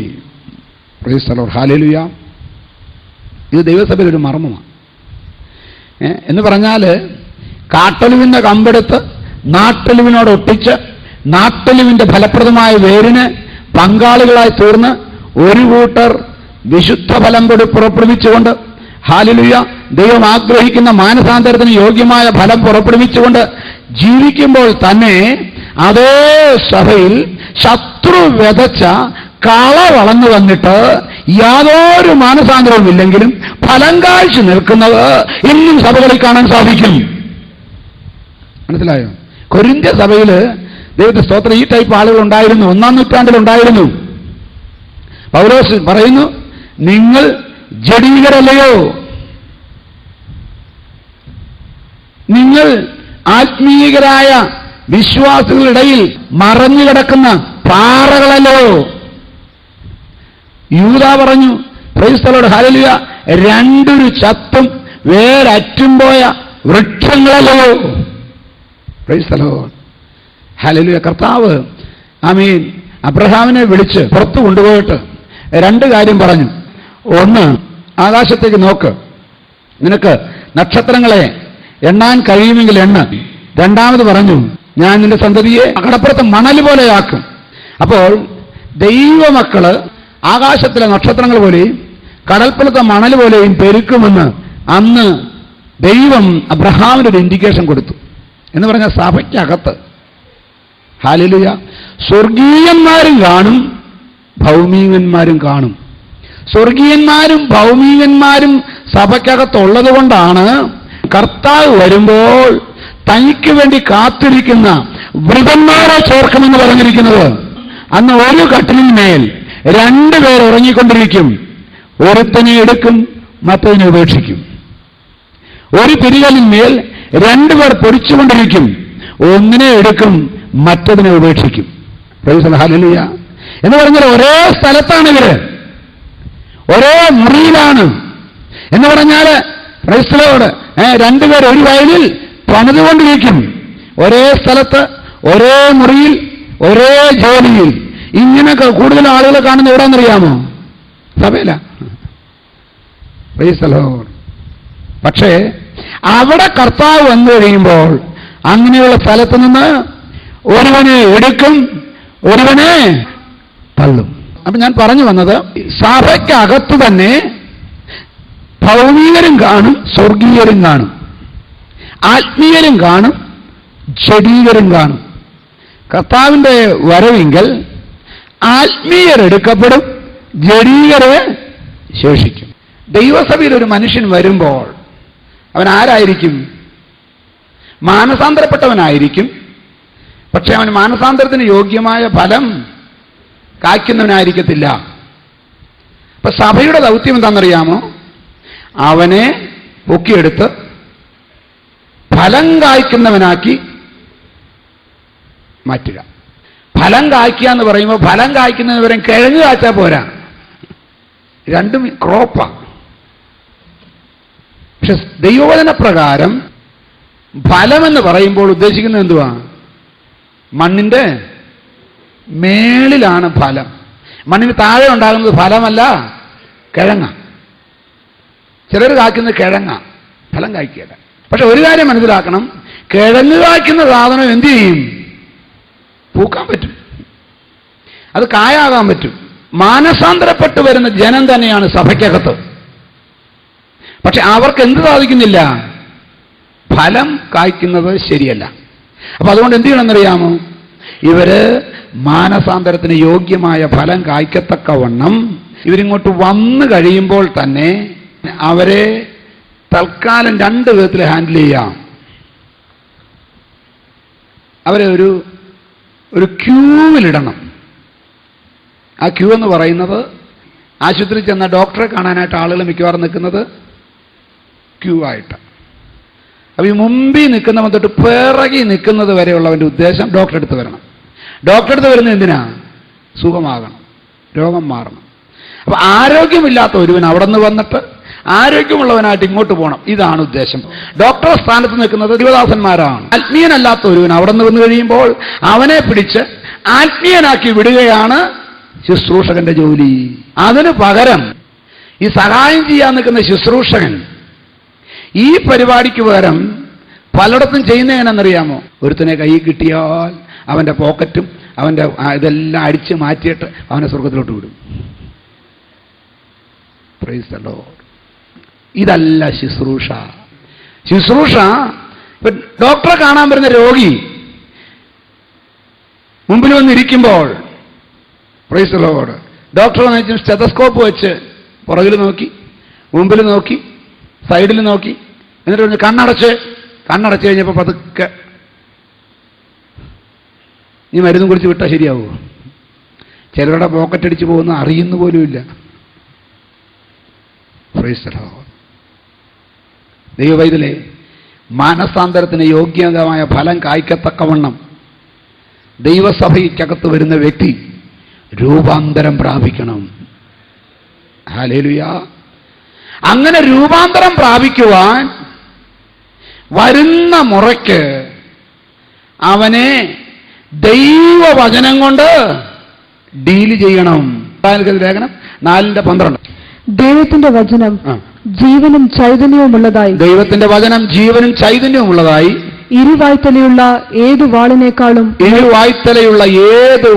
Price the lord. ഹല്ലേലൂയ. ഇത് ദൈവസഭയിൽ ഒരു മർമ്മമാണ്. എന്ന് പറഞ്ഞാൽ കാട്ടൊലിവിന്റെ കമ്പെടുത്ത് നാട്ടൊലിവിനോട് ഒട്ടിച്ച് നാട്ടൊലിവിന്റെ ഫലപ്രദമായ വേരിന് പങ്കാളികളായി തീർന്ന് ഒരു കൂട്ടർ വിശുദ്ധ ഫലം പുറപ്പെടുവിച്ചുകൊണ്ട്, ഹല്ലേലൂയ, ദൈവം ആഗ്രഹിക്കുന്ന മാനസാന്തരത്തിന് യോഗ്യമായ ഫലം പുറപ്പെടുവിച്ചുകൊണ്ട് ജീവിക്കുമ്പോൾ തന്നെ അതേ സഭയിൽ ശത്രു വിതച്ച കള വളർന്നു വന്നിട്ട് യാതൊരു മാനസാന്തരവും ഇല്ലെങ്കിലും ഫലം കാഴ്ച നിൽക്കുന്നത് ഇന്നും സഭകളിൽ കാണാൻ സാധിക്കും. മനസ്സിലായോ? കൊരിന്ത്യ സഭയിൽ ദൈവത്തെ സ്തോത്രം ഈ ടൈപ്പ് ആളുകൾ ഉണ്ടായിരുന്നു. 1-ാം നൂറ്റാണ്ടിൽ ഉണ്ടായിരുന്നു. പൗലോസ് പറയുന്നു, നിങ്ങൾ ജഡീകരല്ലയോ, നിങ്ങൾ ആത്മീയരായ വിശ്വാസികളിടയിൽ മറഞ്ഞു കിടക്കുന്ന പാറകളല്ലോ. യൂദ പറഞ്ഞു, പ്രൈസ് ദി ലോർഡ്, ഹല്ലേലൂയ, രണ്ടൊരു ചത്തും വേരറ്റും പോയ വൃക്ഷങ്ങളല്ലോ. Praise the lord, hallelujah. കർത്താവ് ആമീൻ അബ്രഹാമിനെ വിളിച്ച് പുറത്തു കൊണ്ടുപോയിട്ട് രണ്ട് കാര്യം പറഞ്ഞു. ഒന്ന്, ആകാശത്തേക്ക് നോക്ക്, നിനക്ക് നക്ഷത്രങ്ങളെ എണ്ണാൻ കഴിയുമെങ്കിൽ എണ്ണ. രണ്ടാമത് പറഞ്ഞു, ഞാൻ നിന്റെ സന്തതിയെ കടപ്പുറത്ത് മണൽ പോലെയാക്കും. അപ്പോൾ ദൈവമക്കള് ആകാശത്തിലെ നക്ഷത്രങ്ങൾ പോലെയും കടൽപ്പുറത്തെ മണൽ പോലെയും പെരുക്കുമെന്ന് അന്ന് ദൈവം അബ്രഹാമിനൊരു ഇൻഡിക്കേഷൻ കൊടുത്തു. എന്ന് പറഞ്ഞാൽ സഭയ്ക്കകത്ത്, ഹല്ലേലൂയ, സ്വർഗീയന്മാരും കാണും ഭൗമികന്മാരും കാണും. സ്വർഗീയന്മാരും ഭൗമികന്മാരും സഭയ്ക്കകത്തുള്ളത് കൊണ്ടാണ് കർത്താവ് വരുമ്പോൾ തനിക്ക് വേണ്ടി കാത്തിരിക്കുന്ന വൃതന്മാരെ ചേർക്കുമെന്ന് പറഞ്ഞിരിക്കുന്നത്. അന്ന് ഒരു കട്ടിലിന്മേൽ രണ്ടുപേർ ഉറങ്ങിക്കൊണ്ടിരിക്കും. ഒരുത്തനെ എടുക്കും, മറ്റതിനെ ഉപേക്ഷിക്കും. ഒരു തിരികലിന്മേൽ രണ്ടുപേർ പൊടിച്ചുകൊണ്ടിരിക്കും. ഒന്നിനെ എടുക്കും, മറ്റതിനെ ഉപേക്ഷിക്കും. ഹല്ലേലൂയ. എന്ന് പറഞ്ഞാൽ ഒരേ സ്ഥലത്താണ് ഇവര്, ഒരേ മുറിയിലാണ്. എന്ന് പറഞ്ഞാൽ ക്രൈസ്തവരോട് രണ്ടുപേർ ഒരു വയലിൽ പണിതുകൊണ്ടിരിക്കും, ഒരേ സ്ഥലത്ത്, ഒരേ മുറിയിൽ, ഒരേ ജോലിയിൽ. ഇങ്ങനെയൊക്കെ കൂടുതൽ ആളുകളെ കാണുന്ന എവിടെയെന്നറിയാമോ? സഭയില. പക്ഷേ അവിടെ കർത്താവ് വന്നു കഴിയുമ്പോൾ അങ്ങനെയുള്ള സ്ഥലത്ത് നിന്ന് ഒരുവനെ എടുക്കും, ഒരുവനെ തള്ളും. അപ്പൊ ഞാൻ പറഞ്ഞു വന്നത്, സഭയ്ക്കകത്ത് തന്നെ ഭൗമികരും കാണും, സ്വർഗീയരും കാണും, ആത്മീയരും കാണും, ജഡീകരും കാണും. കർത്താവിന്റെ വരവിങ്കൽ ആത്മീയരെടുക്കപ്പെടും, ജഡീകരെ ശേഷിക്കും. ദൈവസഭയിൽ ഒരു മനുഷ്യൻ വരുമ്പോൾ അവൻ ആരായിരിക്കും? മാനസാന്തരപ്പെട്ടവനായിരിക്കും. പക്ഷെ അവൻ മാനസാന്തരത്തിന് യോഗ്യമായ ഫലം കായ്ക്കുന്നവനായിരിക്കത്തില്ല. അപ്പൊ സഭയുടെ ദൗത്യം എന്താണെന്നറിയാമോ? അവനെ പൊക്കിയെടുത്ത് ഫലം കായ്ക്കുന്നവനാക്കി മാറ്റുക. ഫലം കായ്ക്കുക എന്ന് പറയുമ്പോൾ ഫലം കായ്ക്കുന്നവരെ കിഴങ്ങ് കാച്ചാൽ പോരാ, രണ്ടും ക്രോപ്പാണ്. പക്ഷെ ദൈവവചന പ്രകാരം ഫലമെന്ന് പറയുമ്പോൾ ഉദ്ദേശിക്കുന്നത് എന്തുവാ? മണ്ണിന്റെ മേളിലാണ് ഫലം. മണ്ണിന് താഴെ ഉണ്ടാകുന്നത് ഫലമല്ല, കിഴങ്ങ. ചിലർ കായ്ക്കുന്നത് കിഴങ്ങ, ഫലം കായ്ക്കുകയില്ല. പക്ഷെ ഒരു കാര്യം മനസ്സിലാക്കണം, കിഴങ്ങ് കായ്ക്കുന്ന സാധനം എന്ത് ചെയ്യും? പൂക്കാൻ പറ്റും, അത് കായാകാൻ പറ്റും. മാനസാന്തരപ്പെട്ടു വരുന്ന ജനം തന്നെയാണ് സഭയ്ക്കകത്ത്. പക്ഷെ അവർക്ക് എന്ത് സാധിക്കുന്നില്ല? ഫലം കായ്ക്കുന്നത് ശരിയല്ല. അപ്പൊ അതുകൊണ്ട് എന്ത് ചെയ്യണമെന്നറിയാമോ? ഇവര് മാനസാന്തരത്തിന് യോഗ്യമായ ഫലം കായ്ക്കത്തക്കവണ്ണം ഇവരിങ്ങോട്ട് വന്നു കഴിയുമ്പോൾ തന്നെ അവരെ തൽക്കാലം രണ്ട് വിധത്തിൽ ഹാൻഡിൽ ചെയ്യാം. അവരെ ഒരു ക്യൂവിലിടണം. ആ ക്യൂ എന്ന് പറയുന്നത്, ആശുപത്രിയിൽ ചെന്ന ഡോക്ടറെ കാണാനായിട്ട് ആളുകൾ മിക്കവാറും നിൽക്കുന്നത് ക്യൂ ആയിട്ട്. അപ്പൊ ഈ മുമ്പിൽ നിൽക്കുന്നവൻ തൊട്ട് പിറകി നിൽക്കുന്നത് വരെയുള്ളവന്റെ ഉദ്ദേശം ഡോക്ടറെ അടുത്ത് വരണം. ഡോക്ടറെ അടുത്ത് വരുന്നത് എന്തിനാ? സുഖമാകണം, രോഗം മാറണം. അപ്പൊ ആരോഗ്യമില്ലാത്ത ഒരുവൻ അവിടെ നിന്ന് വന്നിട്ട് ആരോഗ്യമുള്ളവനായിട്ട് ഇങ്ങോട്ട് പോകണം, ഇതാണ് ഉദ്ദേശം. ഡോക്ടറെ സ്ഥാനത്ത് നിൽക്കുന്നത് ദൈവദാസന്മാരാണ്. ആത്മീയനല്ലാത്ത ഒരുവൻ അവിടെ നിന്ന് വന്നു കഴിയുമ്പോൾ അവനെ പിടിച്ച് ആത്മീയനാക്കി വിടുകയാണ് ശുശ്രൂഷകന്റെ ജോലി. അതിന് പകരം ഈ സഹായം ചെയ്യാൻ നിൽക്കുന്ന ശുശ്രൂഷകൻ ഈ പരിപാടിക്ക് പകരം പലയിടത്തും ചെയ്യുന്ന എങ്ങനെയെന്നറിയാമോ? ഒരുത്തനെ കൈ കിട്ടിയാൽ അവന്റെ പോക്കറ്റും അവന്റെ ഇതെല്ലാം അടിച്ച് മാറ്റിയിട്ട് അവനെ സ്വർഗത്തിലോട്ട് വിടും. Praise the lord. ഇതല്ല ശുശ്രൂഷ. ശുശ്രൂഷ, ഇപ്പൊ ഡോക്ടറെ കാണാൻ വരുന്ന രോഗി മുമ്പിൽ വന്നിരിക്കുമ്പോൾ, praise the lord, doctor stethoscope വെച്ച് പുറകിൽ നോക്കി, മുമ്പിൽ നോക്കി, സൈഡിൽ നോക്കി, എന്നിട്ട് പറഞ്ഞു കണ്ണടച്ച് കഴിഞ്ഞപ്പോൾ പതുക്കെ നീ മരുന്നും കുറിച്ച് വിട്ടാൽ ശരിയാവുമോ? ചിലരുടെ പോക്കറ്റ് അടിച്ച് പോകുന്ന അറിയുന്ന പോലുമില്ല. Praise the lord. ദൈവവൈതലേ, മാനസാന്തരത്തിന് യോഗ്യമായ ഫലം കായ്ക്കത്തക്കവണ്ണം ദൈവസഭയ്ക്കകത്ത് വരുന്ന വ്യക്തി രൂപാന്തരം പ്രാപിക്കണം. ഹല്ലേലൂയ. അങ്ങനെ രൂപാന്തരം പ്രാപിക്കുവാൻ വരുന്ന മുറയ്ക്ക് അവനെ ദൈവവചനം കൊണ്ട് ഡീൽ ചെയ്യണം. ലേഖനം 4:12. ദൈവത്തിന്റെ വചനം ജീവനും ചൈതന്യവുമുള്ളതായി, ദൈവത്തിന്റെ വചനം ജീവനും ചൈതന്യവുമുള്ളതായി, ഇരുവായ്ത്തലയുള്ള ഏത്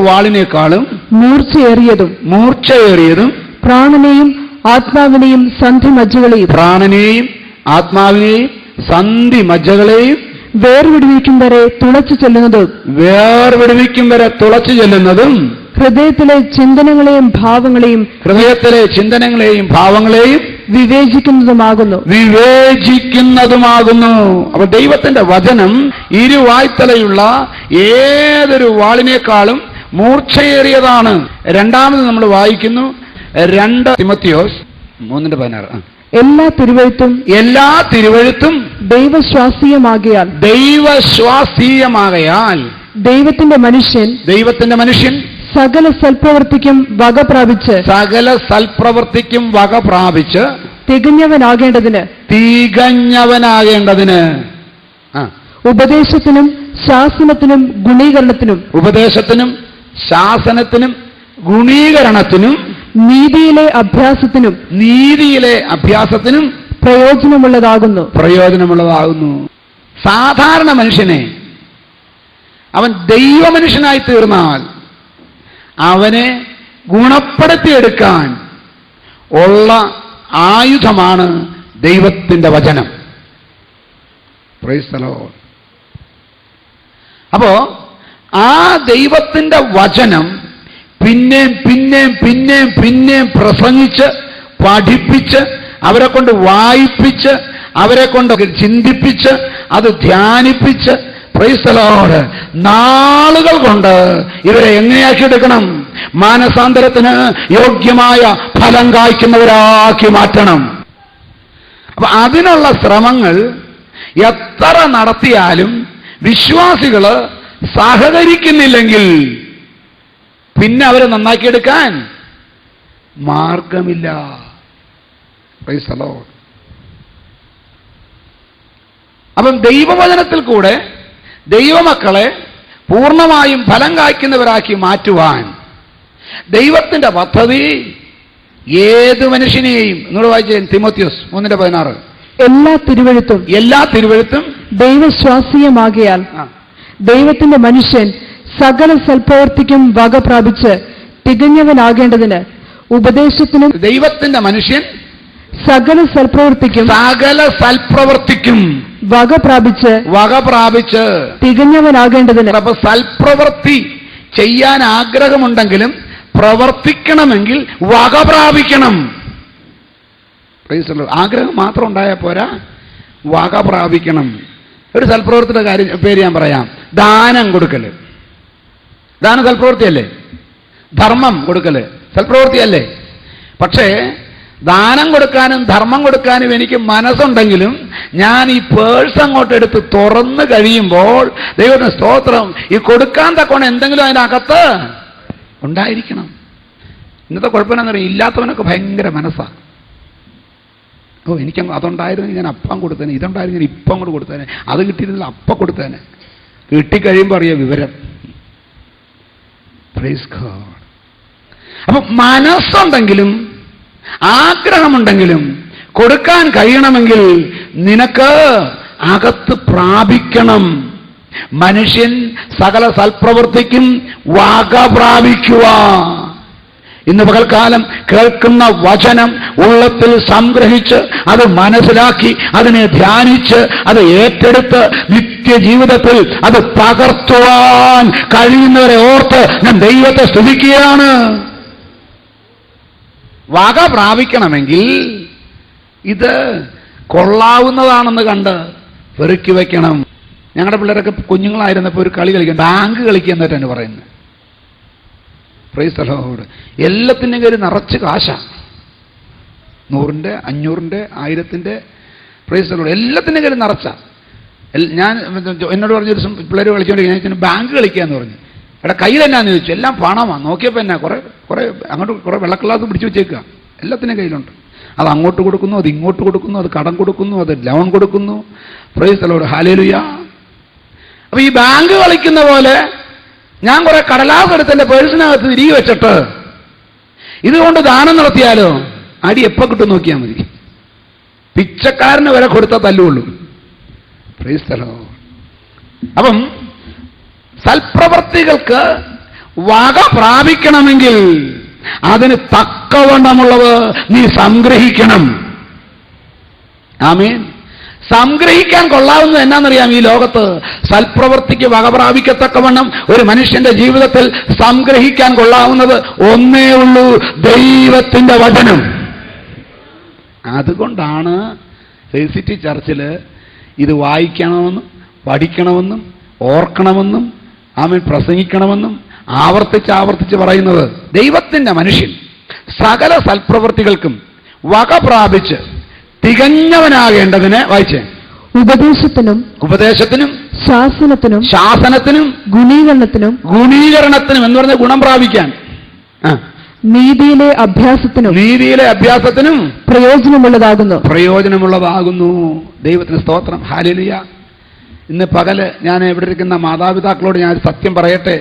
വാളിനേക്കാളും മൂർച്ചയേറിയതും പ്രാണനെയും ആത്മാവിനെയും സന്ധിമജ്ജകളെയും വേർവിടുവിക്കും വരെ തുളച്ചു ചെല്ലുന്നതും ഹൃദയത്തിലെ ചിന്തനങ്ങളെയും ഭാവങ്ങളെയും വിവേചിക്കുന്നതുമാകുന്നു. അപ്പൊ ദൈവത്തിന്റെ വചനം ഇരുവായ്ത്തലയുള്ള ഏതൊരു വാളിനേക്കാളും മൂർച്ചയേറിയതാണ്. രണ്ടാമത് നമ്മൾ വായിക്കുന്നു 2 തിമോത്തിയോസ് 3:16. എല്ലാ തിരുവഴുത്തും ദൈവശ്വാസീയമാകയാൽ ദൈവത്തിന്റെ മനുഷ്യൻ സകല സൽപ്രവൃത്തിക്കും വക പ്രാപിച്ച് തികഞ്ഞവനാകേണ്ടതിന് ഉപദേശത്തിനും ശാസനത്തിനും ഗുണീകരണത്തിനും നീതിയിലെ അഭ്യാസത്തിനും പ്രയോജനമുള്ളതാകുന്നു. സാധാരണ മനുഷ്യനെ അവൻ ദൈവമനുഷ്യനായി തീർന്നാൽ അവനെ ഗുണപ്പെടുത്തിയെടുക്കാൻ ഉള്ള ആയുധമാണ് ദൈവത്തിന്റെ വചനം. Price the Lord. അപ്പോ ആ ദൈവത്തിന്റെ വചനം പിന്നെയും പ്രസംഗിച്ച് പഠിപ്പിച്ച് അവരെ കൊണ്ട് വായിപ്പിച്ച് അവരെ കൊണ്ട് ചിന്തിപ്പിച്ച് അത് ധ്യാനിപ്പിച്ച് പ്രൈസ് ദി ലോർഡ് നാളുകൾ കൊണ്ട് ഇവരെ എങ്ങനെയാക്കിയെടുക്കണം? മാനസാന്തരത്തിന് യോഗ്യമായ ഫലം കായ്ക്കുന്നവരാക്കി മാറ്റണം. അപ്പൊ അതിനുള്ള ശ്രമങ്ങൾ എത്ര നടത്തിയാലും വിശ്വാസികൾ സഹകരിക്കുന്നില്ലെങ്കിൽ പിന്നെ അവരെ നന്നാക്കിയെടുക്കാൻ മാർഗമില്ല. Price the Lord. അപ്പം ദൈവവചനത്തിൽ കൂടെ ദൈവമക്കളെ പൂർണ്ണമായും ഫലം കായ്ക്കുന്നവരാക്കി മാറ്റുവാൻ ദൈവത്തിന്റെ പദ്ധതി ഏത് മനുഷ്യനെയും നിങ്ങൾ വായിച്ച തിമോത്തിയോസ് 3:16 എല്ലാ തിരുവഴുത്തും ദൈവശ്വാസീയമാകയാൽ ദൈവത്തിന്റെ മനുഷ്യൻ സകല സൽപ്രവൃത്തിക്കും വക പ്രാപിച്ച് തികഞ്ഞവനാകേണ്ടതിന് ഉപദേശത്തിനും ദൈവത്തിന്റെ മനുഷ്യൻ സകല സൽപ്രവൃത്തിക്കും വക പ്രാപിച്ച് തികഞ്ഞവനാകേണ്ടതിന്. അപ്പൊ സൽപ്രവൃത്തി ചെയ്യാൻ ആഗ്രഹമുണ്ടെങ്കിലും പ്രവർത്തിക്കണമെങ്കിൽ വക പ്രാപിക്കണം. ആഗ്രഹം മാത്രം ഉണ്ടായാൽ പോരാ, വക പ്രാപിക്കണം. ഒരു സൽപ്രവൃത്തിയുടെ പേര് ഞാൻ പറയാം. ദാനം കൊടുക്കല്. ദാനം സൽപ്രവൃത്തിയല്ലേ? ധർമ്മം കൊടുക്കല് സൽപ്രവൃത്തിയല്ലേ? പക്ഷേ ദാനം കൊടുക്കാനും ധർമ്മം കൊടുക്കാനും എനിക്ക് മനസ്സുണ്ടെങ്കിലും ഞാൻ ഈ പേഴ്സ് അങ്ങോട്ട് എടുത്ത് തുറന്നു കഴിയുമ്പോൾ ദൈവത്തിന് സ്തോത്രം, ഈ കൊടുക്കാൻ തക്കോണം എന്തെങ്കിലും അതിനകത്ത് ഉണ്ടായിരിക്കണം. ഇന്നത്തെ കുഴപ്പമെന്ന് പറയും, ഇല്ലാത്തവനൊക്കെ ഭയങ്കര മനസ്സാണ്. എനിക്ക് അതുണ്ടായിരുന്നെങ്കിൽ ഞാൻ അപ്പം കൊടുത്തേനെ, ഇതുണ്ടായിരുന്നു ഞാൻ ഇപ്പം അങ്ങോട്ട് കൊടുത്തേനെ, അത് കിട്ടിയിരുന്നില്ല അപ്പം കൊടുത്തേനെ. കിട്ടിക്കഴിയുമ്പോൾ അറിയാം വിവരം. Praise God. അപ്പൊ മനസ്സുണ്ടെങ്കിലും ആഗ്രഹമുണ്ടെങ്കിലും കൊടുക്കാൻ കഴിയണമെങ്കിൽ നിനക്ക് അകത്ത് പ്രാപിക്കണം. മനുഷ്യൻ സകല സൽപ്രവൃത്തിക്കും വക പ്രാപിക്കുക. ഇന്ന് പകൽക്കാലം കേൾക്കുന്ന വചനം ഉള്ളത്തിൽ സംഗ്രഹിച്ച് അത് മനസ്സിലാക്കി അതിനെ ധ്യാനിച്ച് അത് ഏറ്റെടുത്ത് നിത്യജീവിതത്തിൽ അത് പകർത്തുവാൻ കഴിയുന്നവരെ ഓർത്ത് ഞാൻ ദൈവത്തെ സ്തുതിക്കുകയാണ്. വക പ്രാപിക്കണമെങ്കിൽ ഇത് കൊള്ളാവുന്നതാണെന്ന് കണ്ട് പെറുക്കി വയ്ക്കണം. ഞങ്ങളുടെ പിള്ളേരൊക്കെ കുഞ്ഞുങ്ങളായിരുന്നപ്പോൾ ഒരു കളി കളിക്കും, ബാങ്ക് കളിക്കുക എന്നിട്ടാണ് പറയുന്നത്. Price the Lord. എല്ലാത്തിൻ്റെ കയ്യിൽ നിറച്ച് കാശാണ്. 100-ന്റെ 500-ന്റെ 1000-ന്റെ പ്രൈസ് ദി ലോർഡ്. എല്ലാത്തിൻ്റെ കയ്യിൽ നിറച്ച. ഞാൻ എന്നോട് പറഞ്ഞൊരു ദിവസം പിള്ളേർ കളിച്ചുകൊണ്ടിരിക്കുക, ഞാൻ ബാങ്ക് കളിക്കുക എന്ന് പറഞ്ഞു. എടാ കയ്യിൽ എന്നാന്ന് ചോദിച്ചു. എല്ലാം പണമാണ്. നോക്കിയപ്പോൾ എന്നാ കുറെ അങ്ങോട്ട് കുറെ വെള്ളക്കള്ളാസ് പിടിച്ചു വെച്ചേക്കുക. എല്ലാത്തിനും കയ്യിലുണ്ട്. അത് അങ്ങോട്ട് കൊടുക്കുന്നു, അത് ഇങ്ങോട്ട് കൊടുക്കുന്നു, അത് കടം കൊടുക്കുന്നു, അത് ലോൺ കൊടുക്കുന്നു. Price the lord. ഹല്ലേലൂയ. അപ്പൊ ഈ ബാങ്ക് കളിക്കുന്ന പോലെ ഞാൻ കുറെ കടലാസ് എടുത്ത് എന്റെ പേഴ്സിനകത്ത് തിരികെ വെച്ചിട്ട് ഇതുകൊണ്ട് ദാനം നടത്തിയാലോ അടി എപ്പോ കിട്ടും നോക്കിയാൽ മതി. പിച്ചക്കാരന് വരെ കൊടുത്താൽ തല്ലുള്ളൂ. Price the Lord. അപ്പം സൽപ്രവർത്തികൾക്ക് വക പ്രാപിക്കണമെങ്കിൽ അതിന് തക്കവണ്ണമുള്ളത് നീ സംഗ്രഹിക്കണം. ആമേൻ. സംഗ്രഹിക്കാൻ കൊള്ളാവുന്നത് എന്നാന്നറിയാം? ഈ ലോകത്ത് സൽപ്രവൃത്തിക്ക് വക പ്രാപിക്കത്തക്കവണ്ണം ഒരു മനുഷ്യന്റെ ജീവിതത്തിൽ സംഗ്രഹിക്കാൻ കൊള്ളാവുന്നത് ഒന്നേ ഉള്ളൂ, ദൈവത്തിന്റെ വചനം. അതുകൊണ്ടാണ് ഫെസിറ്റി ചർച്ചിൽ ഇത് വായിക്കണമെന്നും പഠിക്കണമെന്നും ഓർക്കണമെന്നും ആമേൻ പ്രസംഗിക്കണമെന്നും ആവർത്തിച്ച് പറയുന്നത്. ദൈവത്തിന്റെ മനുഷ്യൻ സകല സൽപ്രവൃത്തികൾക്കും വക പ്രാപിച്ച് തികഞ്ഞവനാകേണ്ടതിന് വായിച്ചേ ഉപദേശത്തിനും ശാസനത്തിനും ഗുണീകരണത്തിനും എന്ന് പറഞ്ഞ ഗുണം പ്രാപിക്കാൻ, നീതിയിലെ അഭ്യാസത്തിനും പ്രയോജനമുള്ളതാകുന്നു. ദൈവത്തിന് സ്തോത്രം. ഹല്ലേലൂയ. ഇന്ന് പകല് ഞാൻ ഇവിടെ ഇരിക്കുന്ന മാതാപിതാക്കളോട് ഞാൻ സത്യം പറയട്ടെ,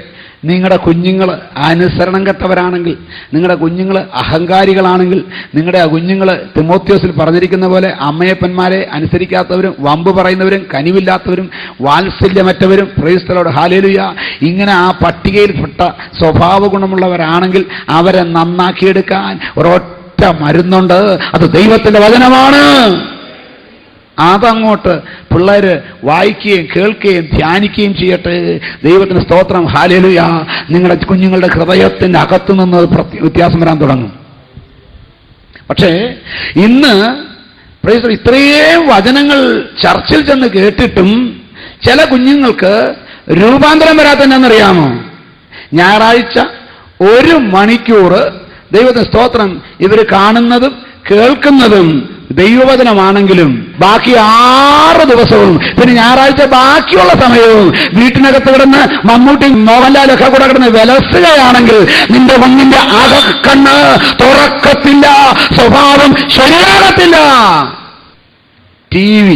നിങ്ങളുടെ കുഞ്ഞുങ്ങൾ അനുസരണം കെട്ടവരാണെങ്കിൽ, നിങ്ങളുടെ കുഞ്ഞുങ്ങൾ അഹങ്കാരികളാണെങ്കിൽ, നിങ്ങളുടെ കുഞ്ഞുങ്ങൾ തിമോത്തിയോസിൽ പറഞ്ഞിരിക്കുന്ന പോലെ അമ്മയപ്പന്മാരെ അനുസരിക്കാത്തവരും വമ്പ് പറയുന്നവരും കനിവില്ലാത്തവരും വാത്സല്യമറ്റവരും, പ്രൈസ് ദി ലോർഡ്, ഹല്ലേലൂയ, ഇങ്ങനെ ആ പട്ടികയിൽപ്പെട്ട സ്വഭാവ ഗുണമുള്ളവരാണെങ്കിൽ അവരെ നന്നാക്കിയെടുക്കാൻ ഒരൊറ്റ മരുന്നുണ്ട്. അത് ദൈവത്തിന്റെ വചനമാണ്. അതങ്ങോട്ട് പിള്ളേര് വായിക്കുകയും കേൾക്കുകയും ധ്യാനിക്കുകയും ചെയ്യട്ടെ. ദൈവത്തിന് സ്തോത്രം. ഹല്ലേലൂയ. നിങ്ങളുടെ കുഞ്ഞുങ്ങളുടെ ഹൃദയത്തിന്റെ അകത്തു നിന്ന് വ്യത്യാസം വരാൻ തുടങ്ങും. പക്ഷേ ഇന്ന് ഇത്രയും വചനങ്ങൾ ചർച്ചിൽ ചെന്ന് കേട്ടിട്ടും ചില കുഞ്ഞുങ്ങൾക്ക് രൂപാന്തരം വരാത്തതെന്നറിയാമോ? ഞായറാഴ്ച 1 മണിക്കൂർ ദൈവത്തിന് സ്തോത്രം ഇവർ കാണുന്നതും കേൾക്കുന്നതും ദൈവവചനമാണെങ്കിലും ബാക്കി 6 ദിവസവും പിന്നെ ഞായറാഴ്ച ബാക്കിയുള്ള സമയവും വീട്ടിനകത്ത് കിടന്ന് മമ്മൂട്ടി മോഹൻലാലൊക്കെ കൂടെ കിടന്ന് വിലസുകയാണെങ്കിൽ നിന്റെ കുഞ്ഞിന്റെ അകക്കണ്ണ് തുറക്കത്തില്ല, സ്വഭാവം ശരിയാകത്തില്ല. TV,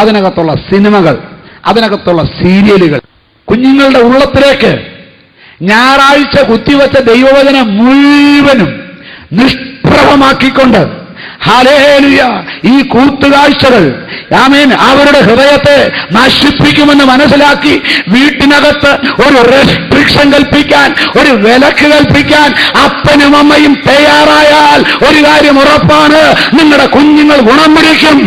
അതിനകത്തുള്ള സിനിമകൾ, അതിനകത്തുള്ള സീരിയലുകൾ കുഞ്ഞുങ്ങളുടെ ഉള്ളത്തിലേക്ക് ഞായറാഴ്ച കുത്തിവെച്ച ദൈവവചനം മുഴുവനും നിഷ്പ്രഭമാക്കിക്കൊണ്ട്, ഹല്ലേലൂയ, ഈ കൂത്തുകാഴ്ചകൾ ആമേൻ അവരുടെ ഹൃദയത്തെ നശിപ്പിക്കുമെന്ന് മനസ്സിലാക്കി വീട്ടിനകത്ത് ഒരു റെസ്ട്രിക്ഷൻ കൽപ്പിക്കാൻ, ഒരു വിലക്ക് കൽപ്പിക്കാൻ അപ്പനും അമ്മയും തയ്യാറായാൽ ഒരു കാര്യം ഉറപ്പാണ്, നിങ്ങളുടെ കുഞ്ഞുങ്ങൾ ഗുണം പിടിക്കും.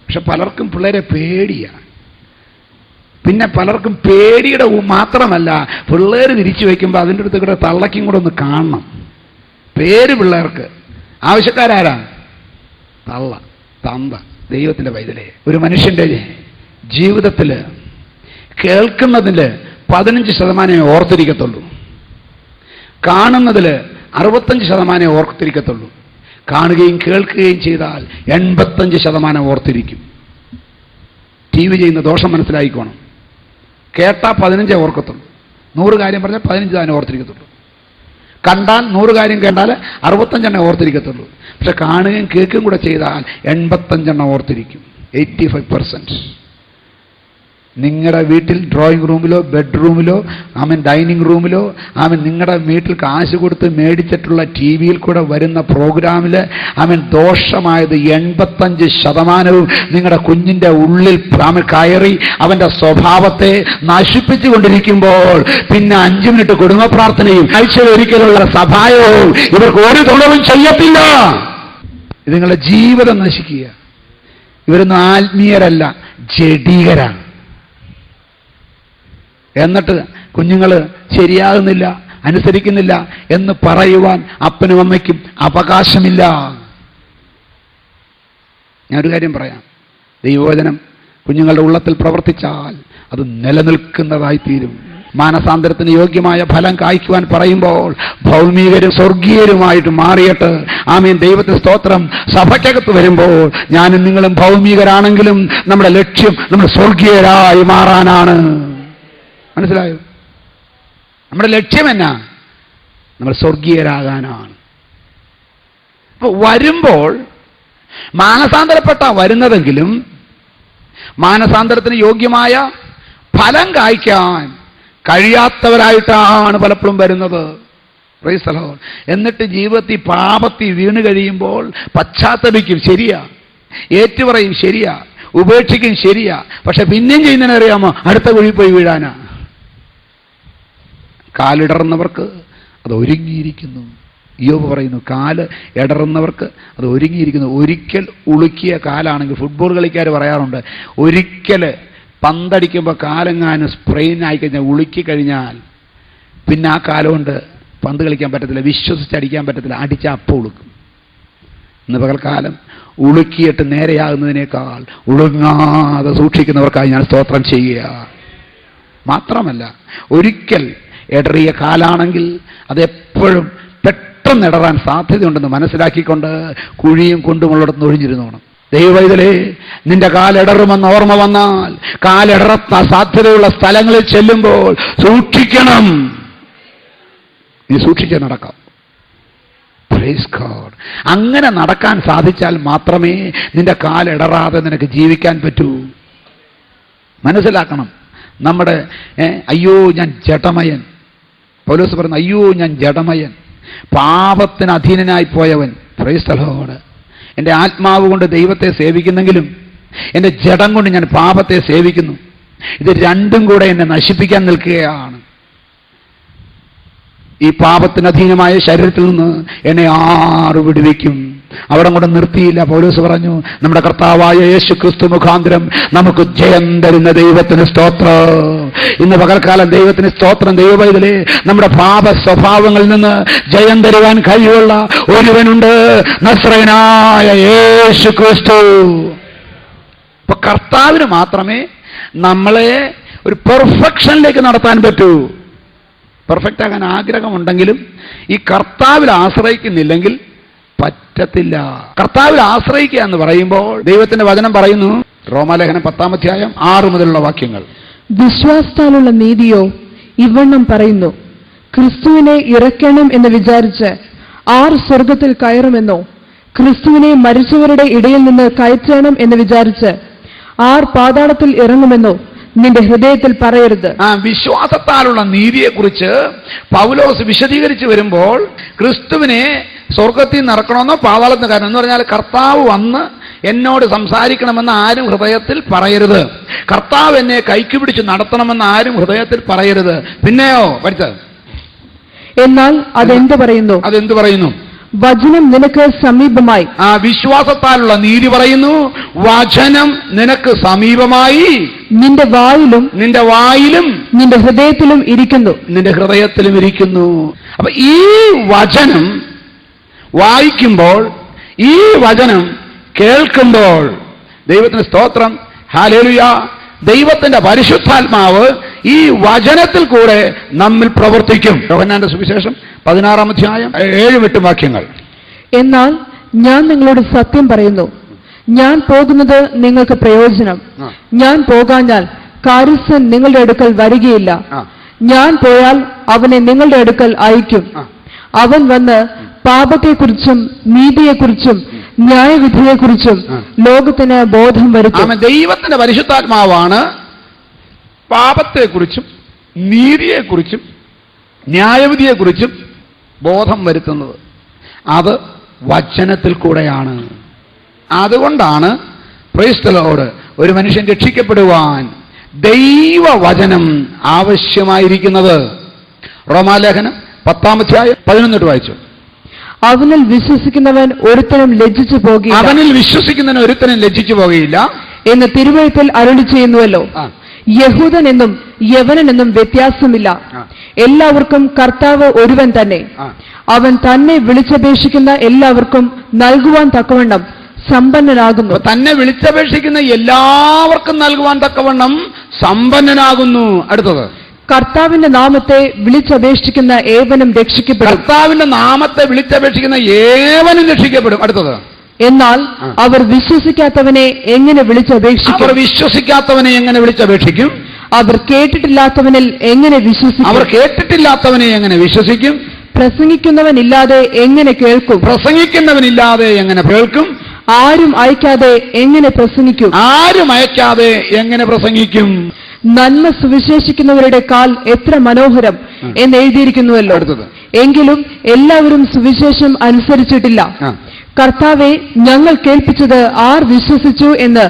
പക്ഷെ പലർക്കും പിള്ളേരെ പേടിയാണ്. പിന്നെ പലർക്കും പേടിയുടെ മാത്രമല്ല, പിള്ളേർ തിരിച്ചു വയ്ക്കുമ്പോൾ അതിൻ്റെ അടുത്ത് കൂടെ തള്ളയ്ക്കും കൂടെ ഒന്ന് കാണണം. പേര് പിള്ളേർക്ക് ആവശ്യക്കാരാരാ? തള്ള, തന്ത. ദൈവത്തിന്റെ പൈതലേ, ഒരു മനുഷ്യന്റെ ജീവിതത്തിൽ കേൾക്കുന്നതിൽ 15% ഓർത്തിരിക്കത്തുള്ളൂ, കാണുന്നതിൽ 65% ഓർത്തിരിക്കത്തുള്ളൂ. കാണുകയും കേൾക്കുകയും ചെയ്താൽ 85% ഓർത്തിരിക്കും. TV ചെയ്യുന്ന ദോഷം മനസ്സിലായിക്കോണം. കേട്ടാൽ 15 ഓർക്കത്തുള്ളൂ. 100 കാര്യം പറഞ്ഞാൽ 15 ഓർത്തിരിക്കത്തുള്ളൂ. കണ്ടാൽ 100 കാര്യം കേട്ടാൽ 65 ഓർത്തിരിക്കത്തുള്ളൂ. പക്ഷെ കാണുകയും കേൾക്കുകയും കൂടെ ചെയ്താൽ 85 ഓർത്തിരിക്കും. 85%. നിങ്ങളുടെ വീട്ടിൽ ഡ്രോയിങ് റൂമിലോ ബെഡ്റൂമിലോ ഡൈനിങ് റൂമിലോ നിങ്ങളുടെ വീട്ടിൽ കാശ് കൊടുത്ത് മേടിച്ചിട്ടുള്ള TV-യിൽ കൂടെ വരുന്ന പ്രോഗ്രാമിൽ ദോഷമായത് 85% നിങ്ങളുടെ കുഞ്ഞിൻ്റെ ഉള്ളിൽ കയറി അവൻ്റെ സ്വഭാവത്തെ നശിപ്പിച്ചു കൊണ്ടിരിക്കുമ്പോൾ പിന്നെ 5 മിനിറ്റ് കുടുംബ പ്രാർത്ഥനയും ആഴ്ചയിൽ ഒരിക്കലുള്ള സഭായവും ഇവർക്ക് ഒരു തൊഴിലും ചെയ്യത്തില്ല. ഇത് നിങ്ങളുടെ ജീവിതം നശിക്കുക. ഇവരൊന്നും ആത്മീയരല്ല, ജഡീകരാണ്. എന്നിട്ട് കുഞ്ഞുങ്ങൾ ശരിയാകുന്നില്ല, അനുസരിക്കുന്നില്ല എന്ന് പറയുവാൻ അപ്പനും അമ്മയ്ക്കും അവകാശമില്ല. ഞാനൊരു കാര്യം പറയാം, ദൈവവചനം കുഞ്ഞുങ്ങളുടെ ഉള്ളത്തിൽ പ്രവർത്തിച്ചാൽ അത് നിലനിൽക്കുന്നതായിത്തീരും. മാനസാന്തരത്തിന് യോഗ്യമായ ഫലം കായ്ക്കുവാൻ പറയുമ്പോൾ ഭൗമികരും സ്വർഗീയരുമായിട്ട് മാറിയിട്ട് ആമേൻ. ദൈവത്തിന് സ്തോത്രം. സഭയ്ക്കകത്ത് വരുമ്പോൾ ഞാനും നിങ്ങളും ഭൗമികരാണെങ്കിലും നമ്മുടെ ലക്ഷ്യം നമ്മൾ സ്വർഗീയരായി മാറാനാണ്. മനസ്സിലായോ? നമ്മുടെ ലക്ഷ്യം എന്നാ? നമ്മൾ സ്വർഗീയരാകാനാണ്. അപ്പൊ വരുമ്പോൾ മാനസാന്തരപ്പെട്ട വരുന്നതെങ്കിലും മാനസാന്തരത്തിന് യോഗ്യമായ ഫലം കായ്ക്കാൻ കഴിയാത്തവരായിട്ടാണ് പലപ്പോഴും വരുന്നത്. Price the Lord. എന്നിട്ട് ജീവിതത്തിൽ പാപത്തിൽ വീണ് കഴിയുമ്പോൾ പശ്ചാത്തപിക്കും, ശരിയാ, ഏറ്റുപറയും, ശരിയാ, ഉപേക്ഷിക്കും, ശരിയാ. പക്ഷെ പിന്നെയും ചെയ്യുന്നതിനറിയാമോ? അടുത്ത കുഴി പോയി വീഴാനാ. കാലിടറുന്നവർക്ക് അത് ഒരുങ്ങിയിരിക്കുന്നു. യോബ് പറയുന്നു, കാല് ഇടറുന്നവർക്ക് അത് ഒരുങ്ങിയിരിക്കുന്നു. ഒരിക്കൽ ഉളുക്കിയ കാലാണെങ്കിൽ, ഫുട്ബോൾ കളിക്കാർ പറയാറുണ്ട്, ഒരിക്കൽ പന്തടിക്കുമ്പോൾ കാലെങ്ങാനും സ്പ്രെയിൻ ആയിക്കഴിഞ്ഞാൽ, ഉളുക്കി കഴിഞ്ഞാൽ പിന്നെ ആ കാലം കൊണ്ട് പന്ത് കളിക്കാൻ പറ്റത്തില്ല, വിശ്വസിച്ചടിക്കാൻ പറ്റത്തില്ല, അടിച്ച അപ്പം ഉളുക്കും. ഇന്ന് പകൽക്കാലം ഉളുക്കിയിട്ട് നേരെയാകുന്നതിനേക്കാൾ ഉളുങ്ങാതെ സൂക്ഷിക്കുന്നവർക്കായി ഞാൻ സ്തോത്രം ചെയ്യുക. മാത്രമല്ല, ഒരിക്കൽ ഇടറിയ കാലാണെങ്കിൽ അതെപ്പോഴും പെട്ടെന്ന് ഇടറാൻ സാധ്യതയുണ്ടെന്ന് മനസ്സിലാക്കിക്കൊണ്ട് കുഴിയും കൊണ്ടുമുള്ളിടത്ത് ഒഴിഞ്ഞിരുന്നോണം. ദൈവവൈതലേ, നിന്റെ കാലിടറുമെന്ന് ഓർമ്മ വന്നാൽ, കാലിടറത്ത സാധ്യതയുള്ള സ്ഥലങ്ങളിൽ ചെല്ലുമ്പോൾ സൂക്ഷിക്കണം. നീ സൂക്ഷിച്ച് നടക്കാം. Praise God. അങ്ങനെ നടക്കാൻ സാധിച്ചാൽ മാത്രമേ നിന്റെ കാലിടറാതെ നിനക്ക് ജീവിക്കാൻ പറ്റൂ. മനസ്സിലാക്കണം. നമ്മുടെ അയ്യോ ഞാൻ ജഡമയൻ, പൗലോസ് പറയുന്നു, അയ്യോ ഞാൻ ജഡമയൻ, പാപത്തിന് അധീനനായി പോയവൻ. Praise the lord. എൻ്റെ ആത്മാവ് കൊണ്ട് ദൈവത്തെ സേവിക്കുന്നെങ്കിലും എൻ്റെ ജഡം കൊണ്ട് ഞാൻ പാപത്തെ സേവിക്കുന്നു. ഇത് രണ്ടും കൂടെ എന്നെ നശിപ്പിക്കാൻ നിൽക്കുകയാണ്. ഈ പാപത്തിന് അധീനമായ ശരീരത്തിൽ നിന്ന് എന്നെ ആര് വിടുവിക്കും? അവിടെ കൊണ്ട് നിർത്തിയില്ല. പൗലോസ് പറഞ്ഞു, നമ്മുടെ കർത്താവായ യേശു ക്രിസ്തു മുഖാന്തരം നമുക്ക് ജയം തരുന്ന ദൈവത്തിന് സ്തോത്രം. ഇന്ന് പകൽക്കാലം ദൈവത്തിന് സ്തോത്രം. ദൈവവൈതലേ, നമ്മുടെ പാപ സ്വഭാവങ്ങളിൽ നിന്ന് ജയം തരുവാൻ കഴിവുള്ള ഒരുവനുണ്ട്, നസ്രയനായ യേശു ക്രിസ്തു. അപ്പൊ കർത്താവിന് മാത്രമേ നമ്മളെ ഒരു പെർഫെക്ഷനിലേക്ക് നടത്താൻ പറ്റൂ. പെർഫെക്റ്റ് ആകാൻ ആഗ്രഹമുണ്ടെങ്കിലും ഈ കർത്താവിൽ ആശ്രയിക്കുന്നില്ലെങ്കിൽ പറ്റത്തില്ല. കർത്താവിൽ ആശ്രയിക്കുക എന്ന് പറയുമ്പോൾ ദൈവത്തിന്റെ വചനം പറയുന്നു, റോമാലേഖനം 10-ാം അധ്യായം 6 മുതലുള്ള വാക്യങ്ങൾ. വിശ്വാസത്താലുള്ള നീതിയോ ഇവണ്ണം പറയുന്നു, ക്രിസ്തുവിനെ ഇറക്കണം എന്ന് വിചാരിച്ച് ആർ സ്വർഗത്തിൽ കയറുമെന്നോ, ക്രിസ്തുവിനെ മരിച്ചവരുടെ ഇടയിൽ നിന്ന് കയറ്റണം എന്ന് വിചാരിച്ച് ആർ പാതാളത്തിൽ ഇറങ്ങുമെന്നോ നിന്റെ ഹൃദയത്തിൽ പറയരുത്. വിശ്വാസത്താലുള്ള നീതിയെക്കുറിച്ച് പൗലോസ് വിശദീകരിച്ചു വരുമ്പോൾ, ക്രിസ്തുവിനെ സ്വർഗത്തിൽ നിന്ന് ഇറക്കണമെന്നോ പാതാളത്തിൽ കയറണം എന്ന് പറഞ്ഞാൽ കർത്താവ് വന്ന് എന്നോട് സംസാരിക്കണമെന്ന് ആരും ഹൃദയത്തിൽ പറയരുത്. കർത്താവ് എന്നെ കൈക്ക് പിടിച്ച് നടത്തണമെന്ന് ആരും ഹൃദയത്തിൽ പറയരുത്. പിന്നെയോ പഠിച്ചത്, എന്നാൽ അതെന്ത് പറയുന്നു? അതെന്ത് പറയുന്നു? വചനം നിനക്ക് സമീപമായി. വിശ്വാസത്താലുള്ള നീതി പറയുന്നു, വചനം നിനക്ക് സമീപമായി, നിന്റെ വായിലും നിന്റെ ഹൃദയത്തിലും ഇരിക്കുന്നു. നിന്റെ ഹൃദയത്തിലും ഇരിക്കുന്നു. അപ്പൊ ഈ വചനം വായിക്കുമ്പോൾ, ഈ വചനം കേൾക്കുമ്പോൾ, ദൈവത്തിന് സ്തോത്രം, ഹല്ലേലൂയ, ദൈവത്തിന്റെ പരിശുദ്ധാത്മാവ് ഈ വചനത്തിൽ കൂടെ നമ്മിൽ പ്രവർത്തിക്കും. യോഹന്നാന്റെ സുവിശേഷം 16-ാം അധ്യായം 7-8 വാക്യങ്ങൾ. എന്നാൽ ഞാൻ നിങ്ങളോട് സത്യം പറയുന്നു, ഞാൻ പോകുന്നത് നിങ്ങൾക്ക് പ്രയോജനം. ഞാൻ പോകാഞ്ഞാൽ കാരുസ്യൻ നിങ്ങളുടെ അടുക്കൽ വരികയില്ല. ഞാൻ പോയാൽ അവനെ നിങ്ങളുടെ അടുക്കൽ അയക്കും. അവൻ വന്ന് പാപത്തെക്കുറിച്ചും നീതിയെക്കുറിച്ചും ന്യായവിധിയെക്കുറിച്ചും ലോകത്തിന് ബോധം വരുത്തും. ദൈവത്തിന്റെ പരിശുദ്ധാത്മാവാണ് പാപത്തെക്കുറിച്ചും നീതിയെക്കുറിച്ചും ന്യായവിധിയെക്കുറിച്ചും ബോധം വരുത്തുന്നത്. അത് വചനത്തിൽ കൂടെയാണ്. അതുകൊണ്ടാണ് പ്രൈസ് ദി ലോർഡ്, ഒരു മനുഷ്യൻ രക്ഷിക്കപ്പെടുവാൻ ദൈവവചനം ആവശ്യമായിരിക്കുന്നത്. റോമാലേഖനം 10-ാം അധ്യായം 11 വായിച്ചു. അവനിൽ വിശ്വസിക്കുന്നവൻ ഒരുത്തനും ലജ്ജിച്ചു പോകുകയില്ല. അവനിൽ വിശ്വസിക്കുന്നവൻ ഒരുത്തനും ലജ്ജിച്ചു പോകുകയില്ല എന്ന് തിരുവെഴുത്തിൽ അരുളി ചെയ്യുന്നുവല്ലോ. യഹൂദൻ എന്നും യവനൻ എന്നും വ്യത്യാസമില്ല, എല്ലാവർക്കും കർത്താവ് ഒരുവൻ തന്നെ. അവൻ തന്നെ വിളിച്ചപേക്ഷിക്കുന്ന എല്ലാവർക്കും നൽകുവാൻ തക്കവണ്ണം സമ്പന്നനാകുന്നു. തന്നെ വിളിച്ചപേക്ഷിക്കുന്ന എല്ലാവർക്കും നൽകുവാൻ തക്കവണ്ണം സമ്പന്നനാകുന്നു. അടുത്തത്, കർത്താവിന്റെ നാമത്തെ വിളിച്ചപേക്ഷിക്കുന്ന ഏവനും രക്ഷിക്കപ്പെടും. കർത്താവിന്റെ നാമത്തെ വിളിച്ചപേക്ഷിക്കുന്ന ഏവനും രക്ഷിക്കപ്പെടും. അടുത്തത്, എന്നാൽ അവർ വിശ്വസിക്കാത്തവനെ എങ്ങനെ വിളിച്ചപേക്ഷിക്കും? അവർ വിശ്വസിക്കാത്തവനെ എങ്ങനെ വിളിച്ചപേക്ഷിക്കും? അവർ കേട്ടിട്ടില്ലാത്തവനിൽ എങ്ങനെ വിശ്വസിക്കും? അവർ കേട്ടിട്ടില്ലാത്തവനെ എങ്ങനെ വിശ്വസിക്കും? പ്രസംഗിക്കുന്നവനില്ലാതെ എങ്ങനെ കേൾക്കും? പ്രസംഗിക്കുന്നവനില്ലാതെ എങ്ങനെ കേൾക്കും? ആരും അയക്കാതെ എങ്ങനെ പ്രസംഗിക്കും? ആരും അയക്കാതെ എങ്ങനെ പ്രസംഗിക്കും? നന്മ സുവിശേഷിക്കുന്നവരുടെ കാൽ എത്ര മനോഹരം എന്ന് എഴുതിയിരിക്കുന്നുവല്ലോ. എങ്കിലും എല്ലാവരും സുവിശേഷം അനുസരിച്ചിട്ടില്ല. കർത്താവെ, ഞങ്ങൾ കേൾപ്പിച്ചത് ആർ വിശ്വസിച്ചു എന്ന്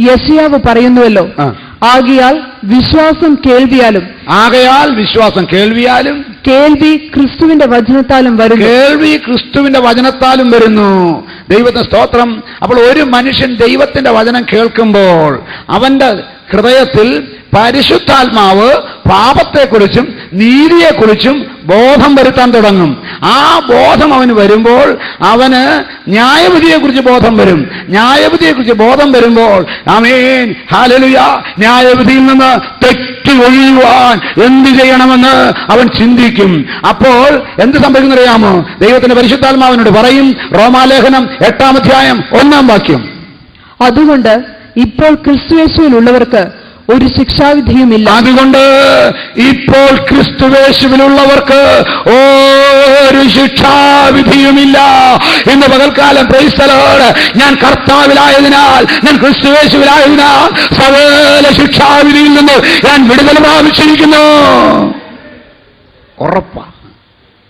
യെശയ്യാവ് പറയുന്നുവല്ലോ. ആകയാൽ വിശ്വാസം കേൾവിയാലും കേൾവി ക്രിസ്തുവിന്റെ വചനത്താലും വരുന്നു. കേൾവി ക്രിസ്തുവിന്റെ വചനത്താലും വരുന്നു. ദൈവത്തിന് സ്തോത്രം. അപ്പോൾ ഒരു മനുഷ്യൻ ദൈവത്തിന്റെ വചനം കേൾക്കുമ്പോൾ അവന്റെ ഹൃദയത്തിൽ പരിശുദ്ധാത്മാവ് പാപത്തെക്കുറിച്ചും നീതിയെക്കുറിച്ചും ബോധം വരുത്താൻ തുടങ്ങും. ആ ബോധം അവന് വരുമ്പോൾ അവന് ന്യായവിധിയെക്കുറിച്ച് ബോധം വരും. ന്യായവിധിയെക്കുറിച്ച് ബോധം വരുമ്പോൾ ആമേൻ ഹല്ലേലൂയ, ന്യായവിധിയിൽ നിന്ന് തെറ്റ് ഒഴിയുവാൻ എന്ത് ചെയ്യണമെന്ന് അവൻ ചിന്തിക്കും. അപ്പോൾ എന്ത് സംഭവിക്കുന്നറിയാമോ? ദൈവത്തിന്റെ പരിശുദ്ധാത്മാവിനോട് പറയും, റോമാലേഖനം 8-ാം അധ്യായം 1-ാം വാക്യം, അതുകൊണ്ട് ഇപ്പോൾ ക്രിസ്തുയേശുവിലുള്ളവർക്ക് ഒരു ശിക്ഷാവിധിയുമില്ല. അതുകൊണ്ട് ഇപ്പോൾ ക്രിസ്തുവേശുവിലുള്ളവർക്ക് ഒരു ശിക്ഷാവിധിയുമില്ല. ഇന്ന് പകൽക്കാലം പ്രൈസ് ദി ലോർഡ്, ഞാൻ കർത്താവിലായതിനാൽ, ഞാൻ ക്രിസ്തുവേശുവിലായതിനാൽ സകല ശിക്ഷാവിധിയിൽ നിന്ന് ഞാൻ വിടുതൽ പ്രാപിച്ചിരിക്കുന്നു. ഉറപ്പാണ്,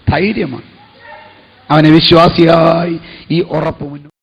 ധൈര്യമാണ്. അവനെ വിശ്വാസിയായി ഈ ഉറപ്പ് മുന്നോട്ട്